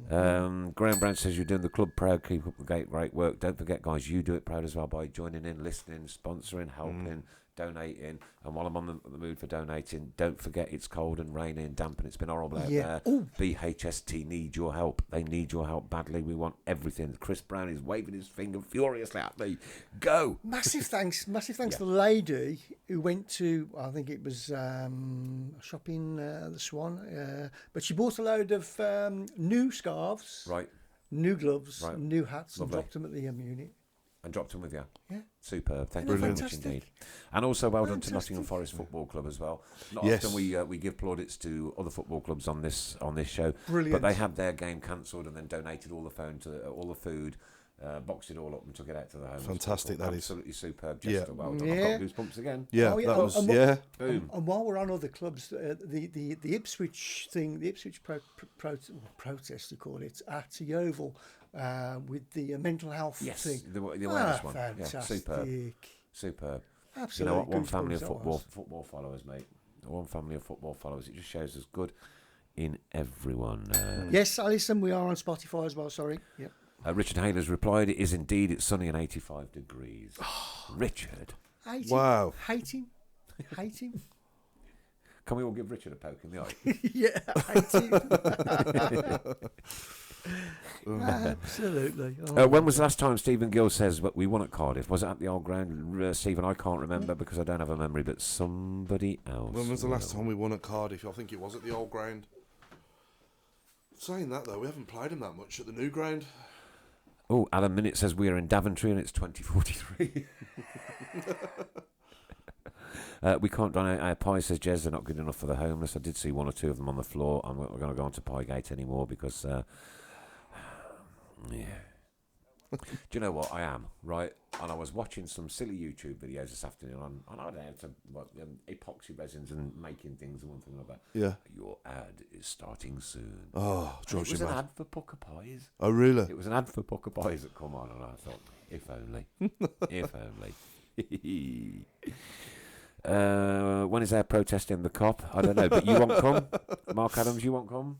Graham Brown says you're doing the club proud. Keep up the great work. Don't forget, guys, you do it proud as well by joining in, listening, sponsoring, helping, donating. And while I'm on the mood for donating, don't forget it's cold and rainy and damp and it's been horrible out there. Ooh. BHST need your help. They need your help badly. We want everything. Chris Brown is waving his finger furiously at me. Go. Massive thanks to the lady who went to, I think it was shopping the Swan, but she bought a load of new scarves, Right. new gloves, Right. new hats, Lovely. and dropped them at the unit. And dropped them with you. Yeah. Superb. Thank Isn't you that very much fantastic? indeed. And also well done to Fantastic. Nottingham Forest Football Club as well. Not Yes. often we give plaudits to other football clubs on this show. Brilliant. But they had their game cancelled and then donated all the food, boxed it all up and took it out to the homeless. Fantastic, people. that is. Absolutely superb. Yeah. Just well done. Yeah. I've got goosebumps again. Yeah, Oh, yeah. that Oh, was and what- yeah. Boom. And while we're on other clubs, the Ipswich thing, the Ipswich protest, you call it, at Yeovil, with the mental health Yes, thing. the awareness one. Fantastic. Yeah, superb. Absolutely. You know what? One family of goosebumps that was. football followers, mate. One family of football followers. It just shows us good in everyone. Yes, Alison, we are on Spotify as well, sorry. Yep. Richard Hayler's replied, "It is indeed. It's sunny and 85 degrees." Richard, Hate Wow. him. Hate him. Hate him. can we all give Richard a poke in the eye? Yeah, hate him. Absolutely. Oh, When was the last time Stephen Gill says that we won at Cardiff? Was it at the old ground? Stephen, I can't remember because I don't have a memory, but somebody else. When was the last will. time we won at Cardiff? I think it was at the old ground. Saying that though, we haven't played him that much at the new ground. Oh, Alan Minute says we are in Daventry and it's 2043. We can't run our pie, says Jez. They're not good enough for the homeless. I did see one or two of them on the floor. I'm not going to go on to Piegate anymore because, yeah. Do you know what? I am, right? And I was watching some silly YouTube videos this afternoon on I don't know, epoxy resins and making things and one thing like that. Yeah. Your ad is starting soon. Oh, And George, it was you an mad. ad for Pucker Pies. Oh, really? It was an ad for Pucker Pies that come on, and I thought, if only. If only. When is there protesting the cop? I don't know, but you won't come? Mark Adams, you won't come?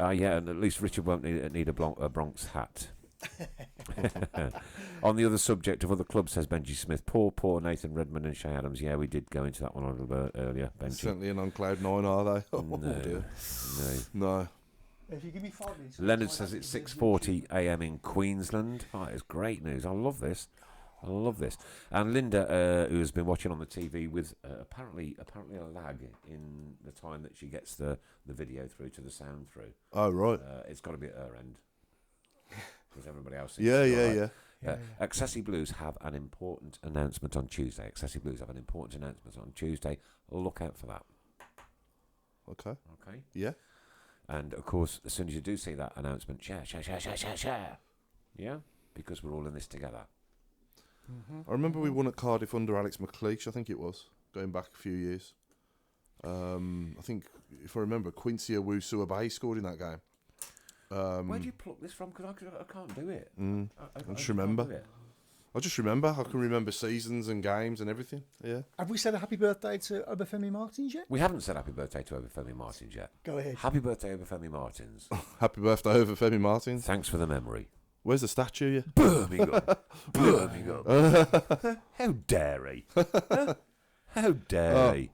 Yeah, and at least Richard won't need a Bronx hat. On the other subject of other clubs, says Benji Smith, poor Nathan Redmond and Shay Adams. Yeah, we did go into that one a little bit earlier, Benji. Certainly in on cloud nine, are they? Oh, No, dear. no. No. if you give me 5 minutes. Leonard says it's 6:40 a.m. in Queensland. Oh, it's great news. I love this. I love this. And Linda, who has been watching on the TV with apparently a lag in the time that she gets the video through to the sound through. Oh, right. It's got to be at her end. Because everybody else seems Yeah, to be yeah, all right. yeah. Accessi Blues have an important announcement on Tuesday. Accessi Blues have an important announcement on Tuesday. Look out for that. Okay. Okay? Yeah. And, of course, as soon as you do see that announcement, share. Yeah? Because we're all in this together. I remember we won at Cardiff under Alex McLeish, I think it was, going back a few years. I think, if I remember, Quincy Owusu-Abayi scored in that game. Where do you pluck this from? Because I can't do it. I just can't remember. do it. I just remember. I can remember seasons and games and everything. Yeah. Have we said a happy birthday to Obafemi Martins yet? We haven't said happy birthday to Obafemi Martins yet. Go ahead. Happy birthday, Obafemi Martins. Happy birthday over Femi Martins. Thanks for the memory. Where's the statue? Yeah. Birmingham. How dare he? Huh? How dare he?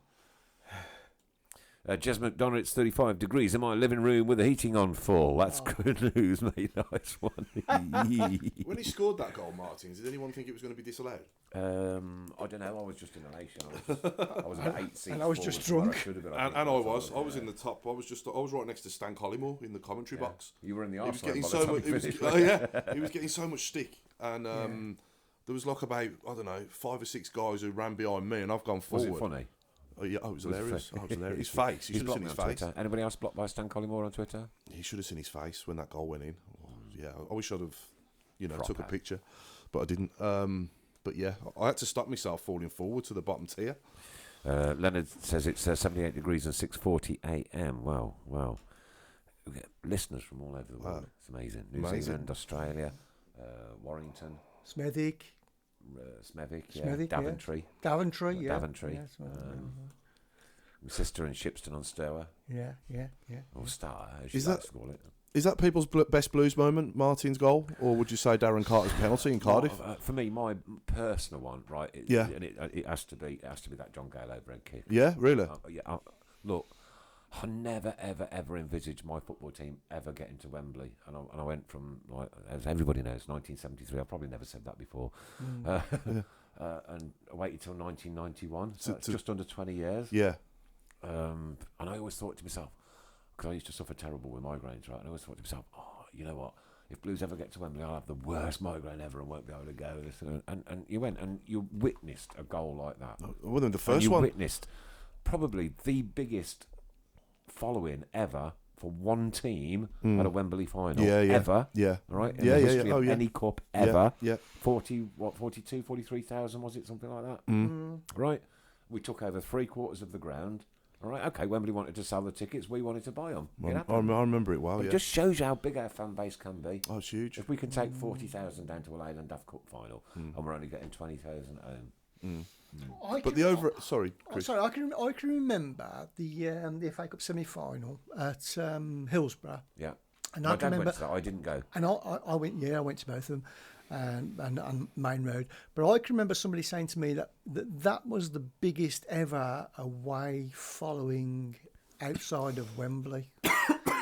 Jez McDonough, it's 35 degrees in my living room with the heating on full. That's good news, mate. Nice one. When he scored that goal, Martins, did anyone think it was going to be disallowed? I don't know. I was just in elation. I was about 8 seats. And I was just forward drunk. from where I should have been, And think. I was in the top. I was right next to Stan Collymore in the commentary box. You were in the He was arse getting by the so time much. we finished. He was getting so much stick, and there was like about 5 or 6 guys who ran behind me, and I've gone Was forward. it funny? Oh yeah, it was hilarious. funny. Oh, it was hilarious. His face. You He's should have blocked seen me his on face. Twitter. Anybody else blocked by Stan Collymore on Twitter? He should have seen his face when that goal went in. Oh, yeah, I wish I'd have, took a Proper. picture, but I didn't. But yeah, I had to stop myself falling forward to the bottom tier. Leonard says it's 78 degrees and 6:40 a.m. Wow. We get listeners from all over the world. Wow. It's amazing. New Amazing. Zealand, Australia, Warrington, Smethwick, Smethwick, Smethwick, yeah. Daventry. Daventry, yeah. Daventry. Yeah, that's right, My sister in Shipston on Stour, yeah. or Star, as Is you like that- to call it. Is that people's best Blues moment, Martin's goal, or would you say Darren Carter's penalty in Cardiff? For me, my personal one, right? Yeah. And it has to be that John Gale overhead kick. Yeah, really. Look, I never, ever, ever envisaged my football team ever getting to Wembley, and I went from, like, as everybody knows, 1973. I've probably never said that before, and I waited till 1991. So it's just under 20 years. Yeah. And I always thought to myself, because I used to suffer terrible with migraines, right? And I always thought to myself, oh, you know what? If Blues ever get to Wembley, I'll have the worst migraine ever and won't be able to go. And you went and you witnessed a goal like that. Well, then the And first you one. witnessed probably the biggest following ever for one team at a Wembley final ever. Yeah. All right? In Yeah, the yeah, history yeah. Oh, of yeah. any cup ever. Yeah. 43,000 was it? Something like that. Right? We took over 3/4 of the ground. All right, okay, Wembley wanted to sell the tickets, we wanted to buy them. I remember it well, It yeah. just shows you how big our fan base can be. Oh, it's huge. If we can take 40,000 down to a Leyland Duff Cup final, and we're only getting 20,000 home. But the over... Sorry, Oh, Chris. sorry, I can remember the FA Cup semi-final at Hillsborough, Yeah. and My I dad can remember. went to that, I didn't go. And I went, yeah, I went to both of them, and Main Road. But I can remember somebody saying to me that was the biggest ever away following outside of Wembley.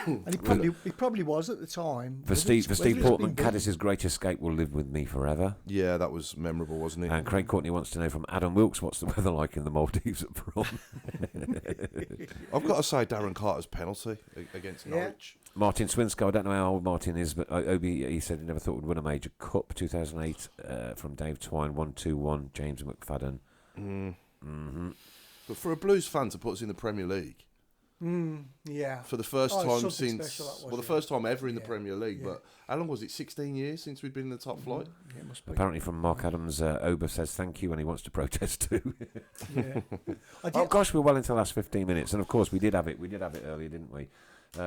And it probably was at the time. For Steve Portman, Caddis's great escape will live with me forever. Yeah, that was memorable, wasn't it? And Craig Courtney wants to know from Adam Wilkes, what's the weather like in the Maldives at Brum? I've got to say Darren Carter's penalty against Norwich. Martin Swinsko, I don't know how old Martin is, but Obi, he said he never thought would win a major cup. 2008 from Dave Twine, 1-2-1, James McFadden. But for a Blues fan to put us in the Premier League, Yeah. for the first Oh, time something since... special that was, the yeah. first time ever in the Yeah, Premier League, yeah. but how long was it? 16 years since we've been in the top flight? Yeah, it must be. Apparently from Mark Adams, Oba says thank you and he wants to protest too. Yeah. Oh gosh, we're well into the last 15 minutes, and of course we did have it earlier, didn't we?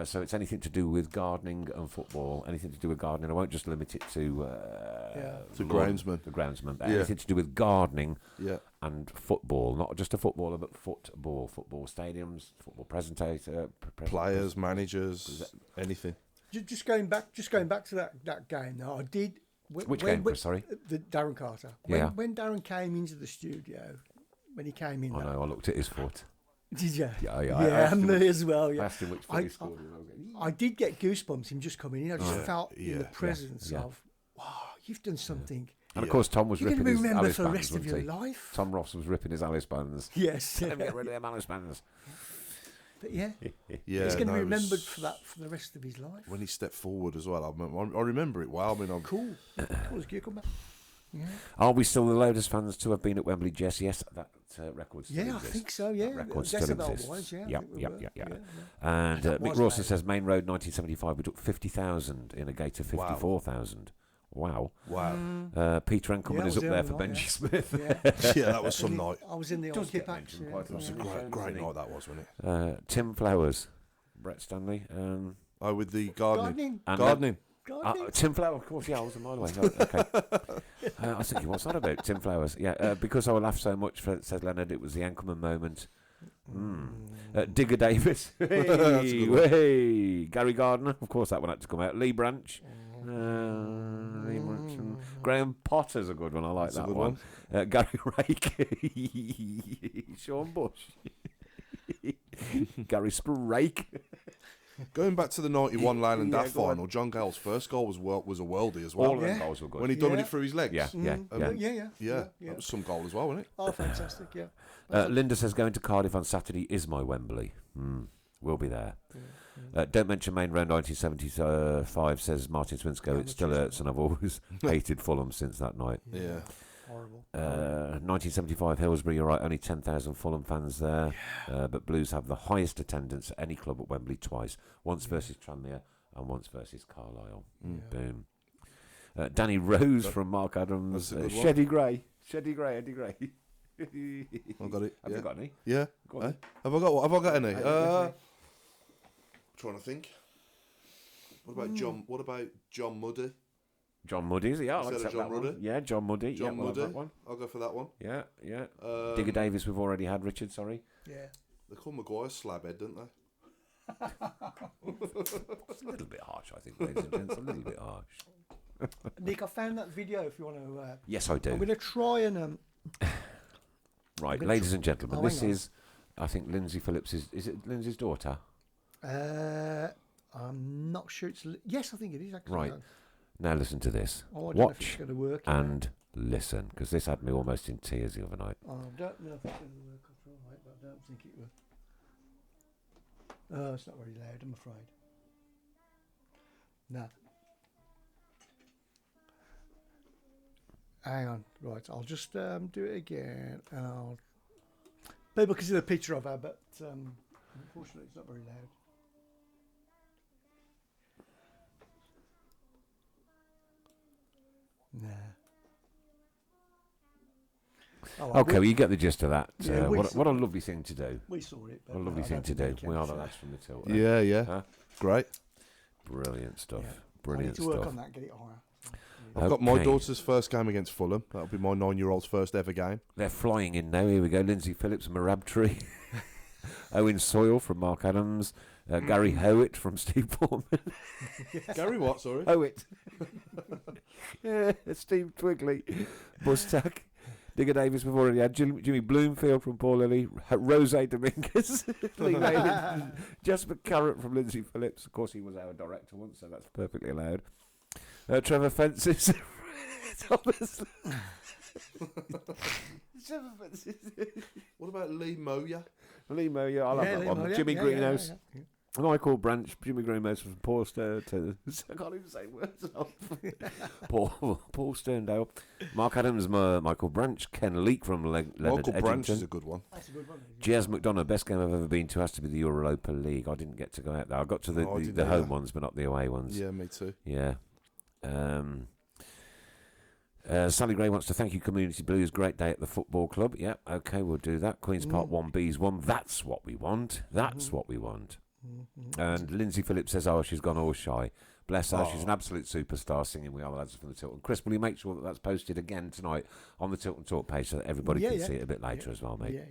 So it's anything to do with gardening and football, anything to do with gardening. I won't just limit it to To lawn- groundsman. the groundsman, but Yeah. anything to do with gardening Yeah. and football, not just a footballer, but football stadiums, football presentator, Players, managers, anything. Just going back to that game. Now I did. Which game, Chris, sorry? The Darren Carter. Yeah. When Darren came into the studio, when he came in, I know. I looked at his foot. did you? Yeah, I Yeah, asked and him me as well. I Yeah. asked him which foot he scored. I did get goosebumps him just coming in. I just felt in yeah, the presence yeah. of, wow, you've done something. And of course, Tom was You're going ripping to be his remembered Alice for the bands, rest of wasn't your he? life. Tom Ross was ripping his Alice bands. Yes. Let me get rid of them Alice bands. But yeah, Yeah, he's going to no, be it remembered was- for that for the rest of his life. When he stepped forward as well, I remember it well. I mean, Cool. Cool as cucumber. Yeah. Are we still the loudest fans to have been at Wembley, Jess? Yes, that record still Yeah, I exists. think so. Yeah, That record still Decibel exists. wise, yeah. I Yep, think we yep, were. yep, yep. Yeah. And That Mick was Rawson loud. says Main Road 1975, we took 50,000 in a gate of 54,000. Wow. wow. Peter Enkelman Yeah, I is was up there there on for the night, Benji Smith. Yeah. Yeah, that was some night. I was in the Does old get hip act. mentioned Yeah. quite a lot. It was a Yeah. great night, that was, wasn't it? Tim Flowers, Brett Stanley. Oh, with the gardening. Gardening. And Gardening. Gardening. Tim Flowers, of course, yeah, I was a mile away. Oh, okay. I was thinking, what's that about? Tim Flowers. Yeah, because I laughed so much, says Leonard, it was the Enkelman moment. Digger Davis. That's a good one. Hey. Gary Gardner, of course, that one had to come out. Lee Branch. Lee Branch. Graham Potter's a good one. I like That's a that good one. Gary Rake. Sean Bush. Gary Sprake. Going back to the 91 Leyland Yeah, Daft go on. final, John Gale's first goal was a worldie as well. All of them Yeah. goals were good. When he done Yeah. it through his legs. Yeah, yeah, yeah. Yeah. That was some goal as well, wasn't it? Oh, fantastic. Yeah. Linda says going to Cardiff on Saturday is my Wembley. We'll be there. Don't mention Main Round 1975, says Martin Swinsko. It still hurts, and I've always hated Fulham since that night. Yeah. Horrible. 1975 Hillsborough, you're right, only 10,000 Fulham fans there. But Blues have the highest attendance at any club at Wembley twice. Once versus Tranmere and once versus Carlisle. Boom. Danny Rose from Mark Adams. That's a good one. Sheddy Gray, Eddie Gray. I got it. Have yeah. you got any? Yeah. Go on. Have I got what? Have I got any? Yeah. Trying to think. What about John? What about John Muddy? John Muddy, is it? Yeah, I'll Instead of accept John that one. Ruddy? Yeah, John Muddy. John yeah, we'll have Muddy. that one. I'll go for that one. Yeah, yeah. Digger Davis, we've already had. Richard, sorry. Yeah. They call Maguire slabhead, don't they? It's a little bit harsh, I think, ladies and gents. A little bit harsh. Nick, I found that video if you want to. Yes, I do. I'm going to try and. Right, gonna ladies and gentlemen, Oh, this hang on. is, I think, Lindsay Phillips is it Lindsay's daughter? I'm not sure it's. Yes, I think it is actually. Right. Now listen to this. Oh, I don't know if it's Watch going to work. and listen, because this had me almost in tears the other night. I don't know if it's going to work. I'll try, but I don't think it will. Oh, it's not very loud, I'm afraid. No. Hang on. Right, I'll just do it again. And I'll... People can see the picture of her, but unfortunately it's not very loud. Nah. Oh, well, Okay, well, you get the gist of that. Yeah, What a lovely thing to do. we saw it. But What a lovely I thing don't to think do. we We are kept, the lads from the Tilton. Yeah, yeah. Huh? Great. Brilliant stuff. Yeah. I need Brilliant to work stuff. on that, get it higher. I've got my Okay. daughter's first game against Fulham. That'll be my 9-year-old's first ever game. They're flying in now. Here we go. Lindsay Phillips and Marabtree. Owen Soyle from Mark Adams. Gary Howitt from Steve Portman. Gary what, sorry? Howitt. Yeah, Steve Twigley. Bustack. Digger Davis, we've already had. Jimmy Bloomfield from Paul Lilly. Rose Dominguez. Lee Whalen. Jasper Carrot from Lindsay Phillips. Of course, he was our director once, so that's perfectly allowed. Trevor Fences. Thomas. Trevor Fences. What about Lee Moya? Lee Moya, I love that Lee one. Moya, Jimmy yeah, Greenhouse. yeah. Michael Branch, Jimmy Greenhouse from Paul Stern. I can't even say words. Paul Sterndale. Mark Adams, Michael Branch. Ken Leake from Leonard Michael Branch is Edgington. a good one. That's a good one. Jez McDonough, best game I've ever been to has to be the Europa League. I didn't get to go out there. I got to Oh, I didn't the home either. ones, but not the away ones. Yeah, me too. Yeah. Sally Gray wants to thank you, Community Blues. Great day at the football club. Yeah, okay, we'll do that. Queen's Park 1B's one. That's what we want. That's what we want. And Lindsay Phillips says, oh, she's gone all shy. Bless her. She's an absolute superstar singing We Are the Lads from the Tilton. Chris, will you make sure that that's posted again tonight on the Tilton Talk page so that everybody can see it a bit later as well, mate?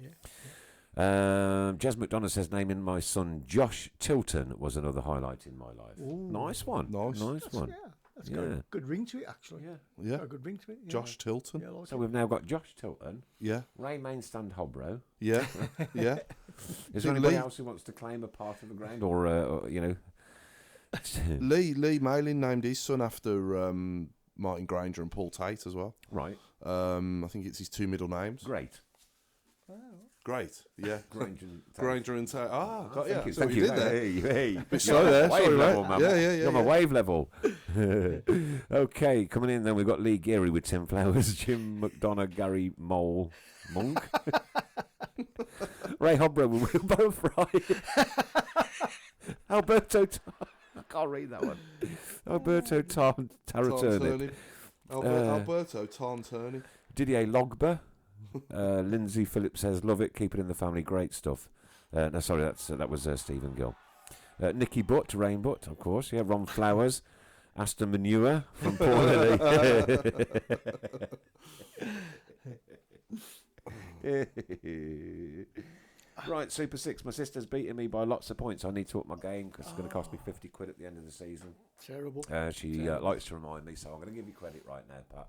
Jez McDonough says, naming my son Josh Tilton was another highlight in my life. Nice one. Nice. Nice one. Yeah, that's got a good ring to it, actually. Yeah. Yeah. Got a good ring to it. Yeah. Josh Tilton. Yeah, I like So it. we've now got Josh Tilton, Yeah. Ray Mainstand Hobro. Yeah. Yeah. Is there Think anybody Lee- else who wants to claim a part of the ground, or you know? Lee Malin named his son after Martin Granger and Paul Tate as well. Right. I think it's his two middle names. Great. Great. Yeah. Granger. Granger and Tate. Ah, got Thank yeah. you. So Thank we you. did there. Hey. Bit slow there. Wave Sorry, level, mate. man. Yeah. You're on my wave level. Okay, coming in then we've got Lee Geary with Tim Flowers, Jim McDonough, Gary Monk, Ray Hobro with Wilbo Fry, Alberto. I can't read that one. Alberto Taraturnip, Alberto Tarnturney. Didier Logba. Lindsay Phillips says, love it, keep it in the family, great stuff. No, sorry, that was Stephen Gill. Nicky Butt, Rain Butt, of course, yeah. Ron Flowers, Aston Manure from Paul Lilly. Right, Super 6, my sister's beating me by lots of points. I need to up my game because it's going to cost me 50 quid at the end of the season. Terrible. She likes to remind me, so I'm going to give you credit right now, Pat.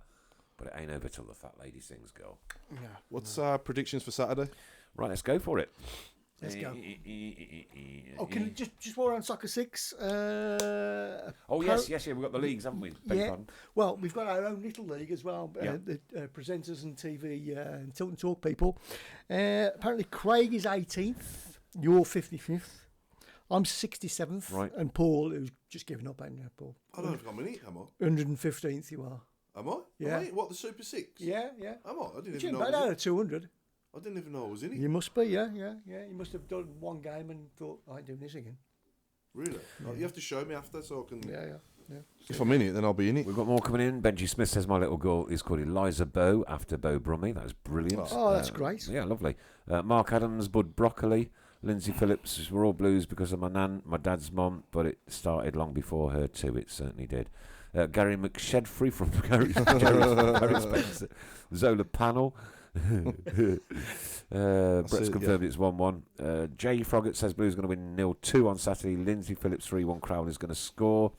But it ain't over till the fat lady sings, girl. Yeah. What's our predictions for Saturday? Right, let's go for it. Let's go. Oh, can just while we're on Soccer 6. Oh, yes, we've got the leagues, haven't we? Beg Yeah. pardon. Well, we've got our own little league as well. Yeah. The presenters and TV and Tilton Talk people. Apparently, Craig is 18th. You're 55th. I'm 67th. Right. And Paul, who's just given up, ain't you, Paul? I don't think I'm in it, am I? 115th you are. Am I? Yeah. Am I? What, the Super 6? Yeah. Am I? I didn't You're even know. about out of 200. I didn't even know I was in it. You must be, yeah. You must have done one game and thought, I ain't doing this again. Really? Oh, you have to show me after so I can... Yeah. If I'm in it, then I'll be in it. We've got more coming in. Benji Smith says my little girl is called Eliza Bow after Bo Brummie. That was brilliant. Oh, that's great. Yeah, lovely. Mark Adams, Bud Broccoli, Lindsay Phillips. We're all blues because of my nan, my dad's mum, but it started long before her too. It certainly did. Gary McShedfrey from Gary Spencer. Zola Panel. Brett's confirmed it's 1-1. Jay Froggatt says Blues going to win 0-2 on Saturday. Lindsay Phillips 3-1. Crowley is going to score.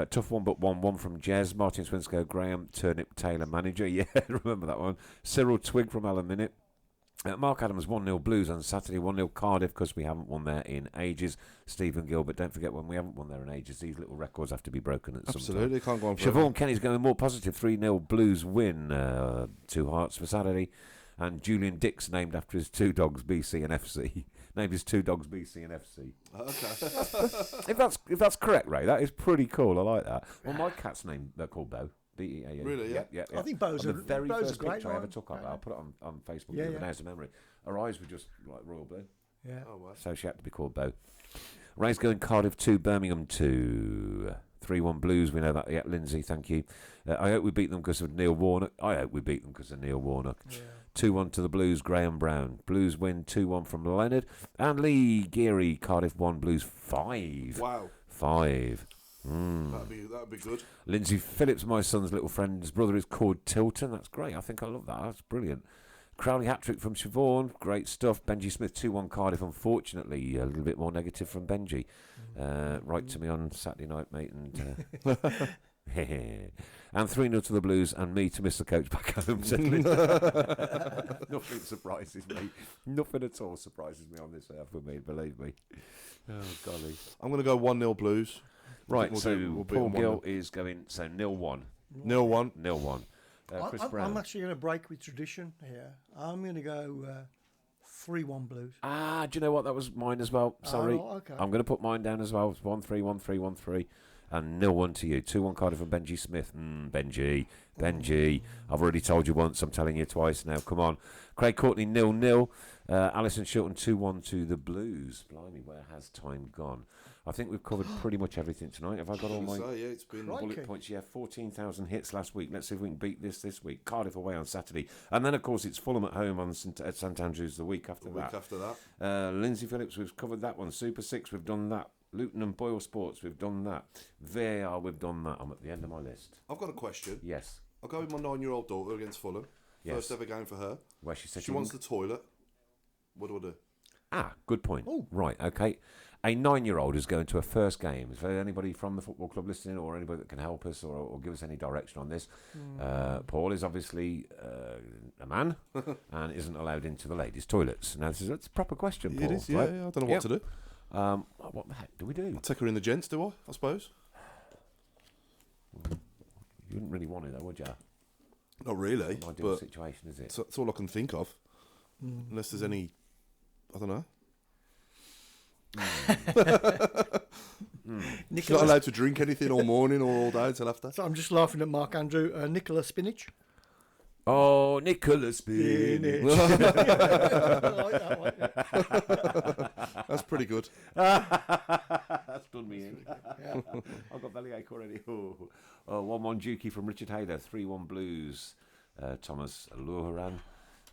Tough one, but 1-1 from Jez. Martin Swinscoe, Graham Turnip Taylor, manager. Yeah, remember that one. Cyril Twig from Alan Minute. Mark Adams 1-0 Blues on Saturday. 1-0 Cardiff because we haven't won there in ages. Stephen Gilbert, don't forget when we haven't won there in ages, these little records have to be broken at some time. Absolutely, can't go on forever. Siobhan Kenny's going more positive. 3-0 Blues win. 2 hearts for Saturday. And Julian Dix named after his 2 dogs, BC and FC. Named his 2 dogs, BC and FC. Okay. if that's correct, Ray, that is pretty cool. I like that. Well, my cat's name, they're called Bo. B-E-A-U. Really, yeah? Yeah. I think Bo's the a very Bo's first a great picture I ever one. took of her, I'll put it on Facebook Yeah, the other yeah. day as a memory. Her eyes were just like royal blue. Yeah. Oh, wow. So she had to be called Bo. Ray's going Cardiff 2, Birmingham 2. 3-1 Blues, we know that. Yeah, Lindsay, thank you. I hope we beat them because of Neil Warnock. I hope we beat them because of Neil Warnock. Yeah. 2-1 to the Blues, Graham Brown. Blues win 2-1 from Leonard. And Lee Geary, Cardiff 1, Blues 5. Wow. 5. That'd be good. Lindsay Phillips, my son's little friend's brother, is called Tilton. That's great. I think I love that. That's brilliant. Crowley hat-trick from Siobhan. Great stuff. Benji Smith, 2-1 Cardiff. Unfortunately, a little bit more negative from Benji. Write to me on Saturday night, mate. And and 3-0 to the Blues and me to miss the coach back home. Said Lindsay. Nothing surprises me. Nothing at all surprises me on this earth with me, believe me. Oh, golly. I'm going to go 1-0 Blues. Right, We'll so beat Paul them Gill is going, so 0-1. 0-1. 0-1. Chris I'm Brown. actually going to break with tradition here. I'm going to go 3-1 Blues. Do you know what? That was mine as well. Sorry. Oh, okay. I'm going to put mine down as well. It's 1-3, 1-3, 1-3. And 0-1 to you. 2-1 Cardiff and Benji Smith. Benji. I've already told you once. I'm telling you twice now. Come on. Craig Courtney 0-0. Alison Shilton 2-1 to the Blues. Blimey, where has time gone? I think we've covered pretty much everything tonight. Have I got all my It's been bullet points? Yeah, 14,000 hits last week. Let's see if we can beat this week. Cardiff away on Saturday. And then, of course, it's Fulham at home on at St Andrews the week after that. Lindsay Phillips, we've covered that one. Super 6, we've done that. Luton and Boyle Sports, we've done that. VAR, we've done that. I'm at the end of my list. I've got a question. Yes. I'll go with my 9-year-old daughter against Fulham. Yes. First ever game for her. Where she said She wants the toilet. What do I do? Good point. Ooh. Right, okay. A 9-year-old is going to a first game. Is there anybody from the football club listening or anybody that can help us or give us any direction on this? Paul is obviously a man and isn't allowed into the ladies' toilets. Now, that's a proper question, Paul. It is, yeah, right? I don't know what to do. What the heck do we do? I'll take her in the gents, do I suppose? You wouldn't really want it, though, would you? Not really, Not an ideal but situation, is it? that's all I can think of. Unless there's any, I don't know. She's not allowed to drink anything all morning or all day until after. So I'm just laughing at Mark Andrew. Nicola Spinach. Oh, Nicholas Spinach. That's pretty good. That's done me in. I've got bellyache already. 1-1 Dukey from Richard Hayder. 3-1 Blues. Thomas Luharan.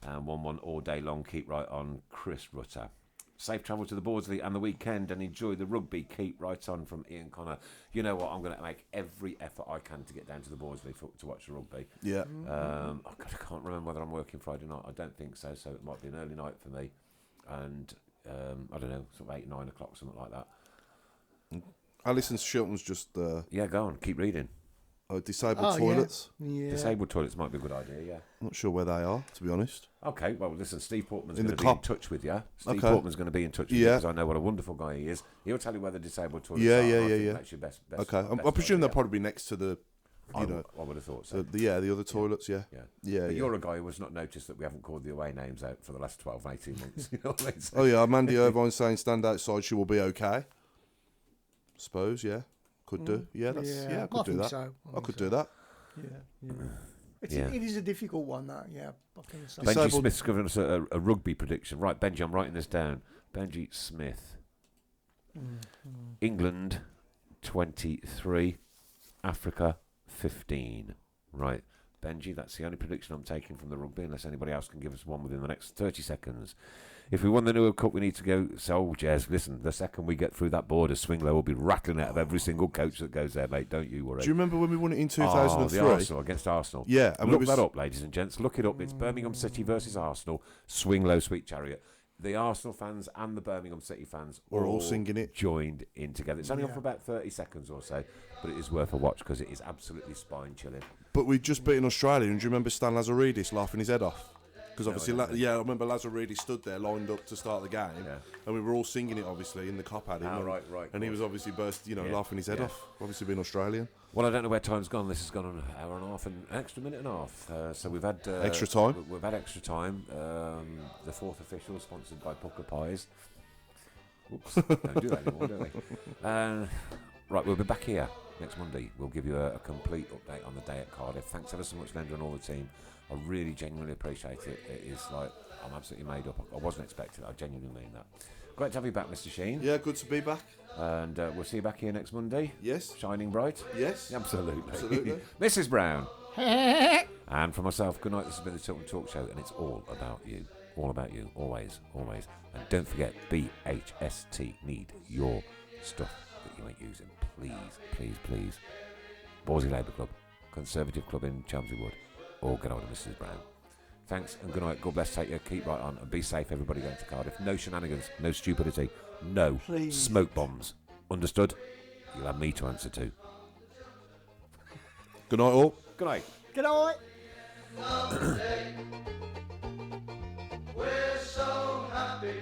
And 1-1 all day long. Keep right on Chris Rutter. Safe travel to the Bordesley and the weekend and enjoy the rugby. Keep right on from Ian Connor. You know what? I'm going to make every effort I can to get down to the Bordesley to watch the rugby. Yeah. I can't remember whether I'm working Friday night. I don't think so. So it might be an early night for me. And I don't know, sort of 8, 9 o'clock, something like that. Alison Shilton's just Yeah, go on. Keep reading. disabled toilets. Yeah. Disabled toilets might be a good idea, yeah. Not sure where they are, to be honest. Okay, well, listen, Steve Portman's In going the to be in cop. touch with you. Steve Okay. Portman's going to be in touch with you Yeah. because I know what a wonderful guy he is. He'll tell you where the disabled toilets Yeah, are. yeah, and I yeah, think yeah. That's your best Okay, I best presume they'll idea. probably be next to the, I you know, would have thought so. the other toilets. Yeah, Yeah. yeah. But yeah. you're a guy who has not noticed that we haven't called the away names out for the last 12, 18 months. You know what I mean? Oh yeah, Mandy Irvine saying stand outside, she will be okay. Suppose, yeah, could do. Yeah, that's yeah, I could do think that. So. I could do that. Yeah. Yeah. It is a difficult one, that. Yeah. I think so. Benji Disabled- Smith's given us a rugby prediction. Right, Benji, I'm writing this down. Benji Smith. England 23, Africa 15. Right, Benji, that's the only prediction I'm taking from the rugby, unless anybody else can give us one within the next 30 seconds. If we won the World Cup, we need to go. So, Jez, listen, the second we get through that border, Swinglow will be rattling out of every single coach that goes there, mate. Don't you worry. Do you remember when we won it in 2003? The Arsenal, against Arsenal. Yeah. And Look that up, ladies and gents. Look it up. It's Birmingham City versus Arsenal. Swinglow, Sweet Chariot. The Arsenal fans and the Birmingham City fans We're all singing it. Joined in together. It's only on for about 30 seconds or so, but it is worth a watch because it is absolutely spine-chilling. But we just beaten Australia, and do you remember Stan Lazaridis laughing his head off? Because obviously, I I remember Lazaridis stood there lined up to start the game, and we were all singing it, obviously, in the cop had him. Right. And he was obviously laughing his head off, obviously being Australian. Well, I don't know where time's gone. This has gone on an hour and a half, and an extra minute and a half. So we've had... Extra time? We've had extra time. The fourth official, sponsored by Pucker Pies. Oops, don't do that anymore, do we? Right, we'll be back here next Monday. We'll give you a complete update on the day at Cardiff. Thanks ever so much, Lender, and all the team. I really genuinely appreciate it. It is like, I'm absolutely made up. I wasn't expecting it. I genuinely mean that. Great to have you back, Mr. Sheen. Yeah, good to be back. And we'll see you back here next Monday. Yes. Shining bright. Yes. Absolutely. Mrs. Brown. And for myself, good night. This has been the Tilton Talk Show, and it's all about you. All about you. Always, always. And don't forget, BHST need your stuff that you ain't using. Please, please, please. Borsey Labour Club, Conservative Club in Chelmsford Wood, or get hold of Mrs. Brown. Thanks and good night. God bless. Take you. Keep right on and be safe, everybody going to Cardiff. No shenanigans, no stupidity, no smoke bombs. Understood? You'll have me to answer to. Good night, all. Good night. Good night. We're so happy.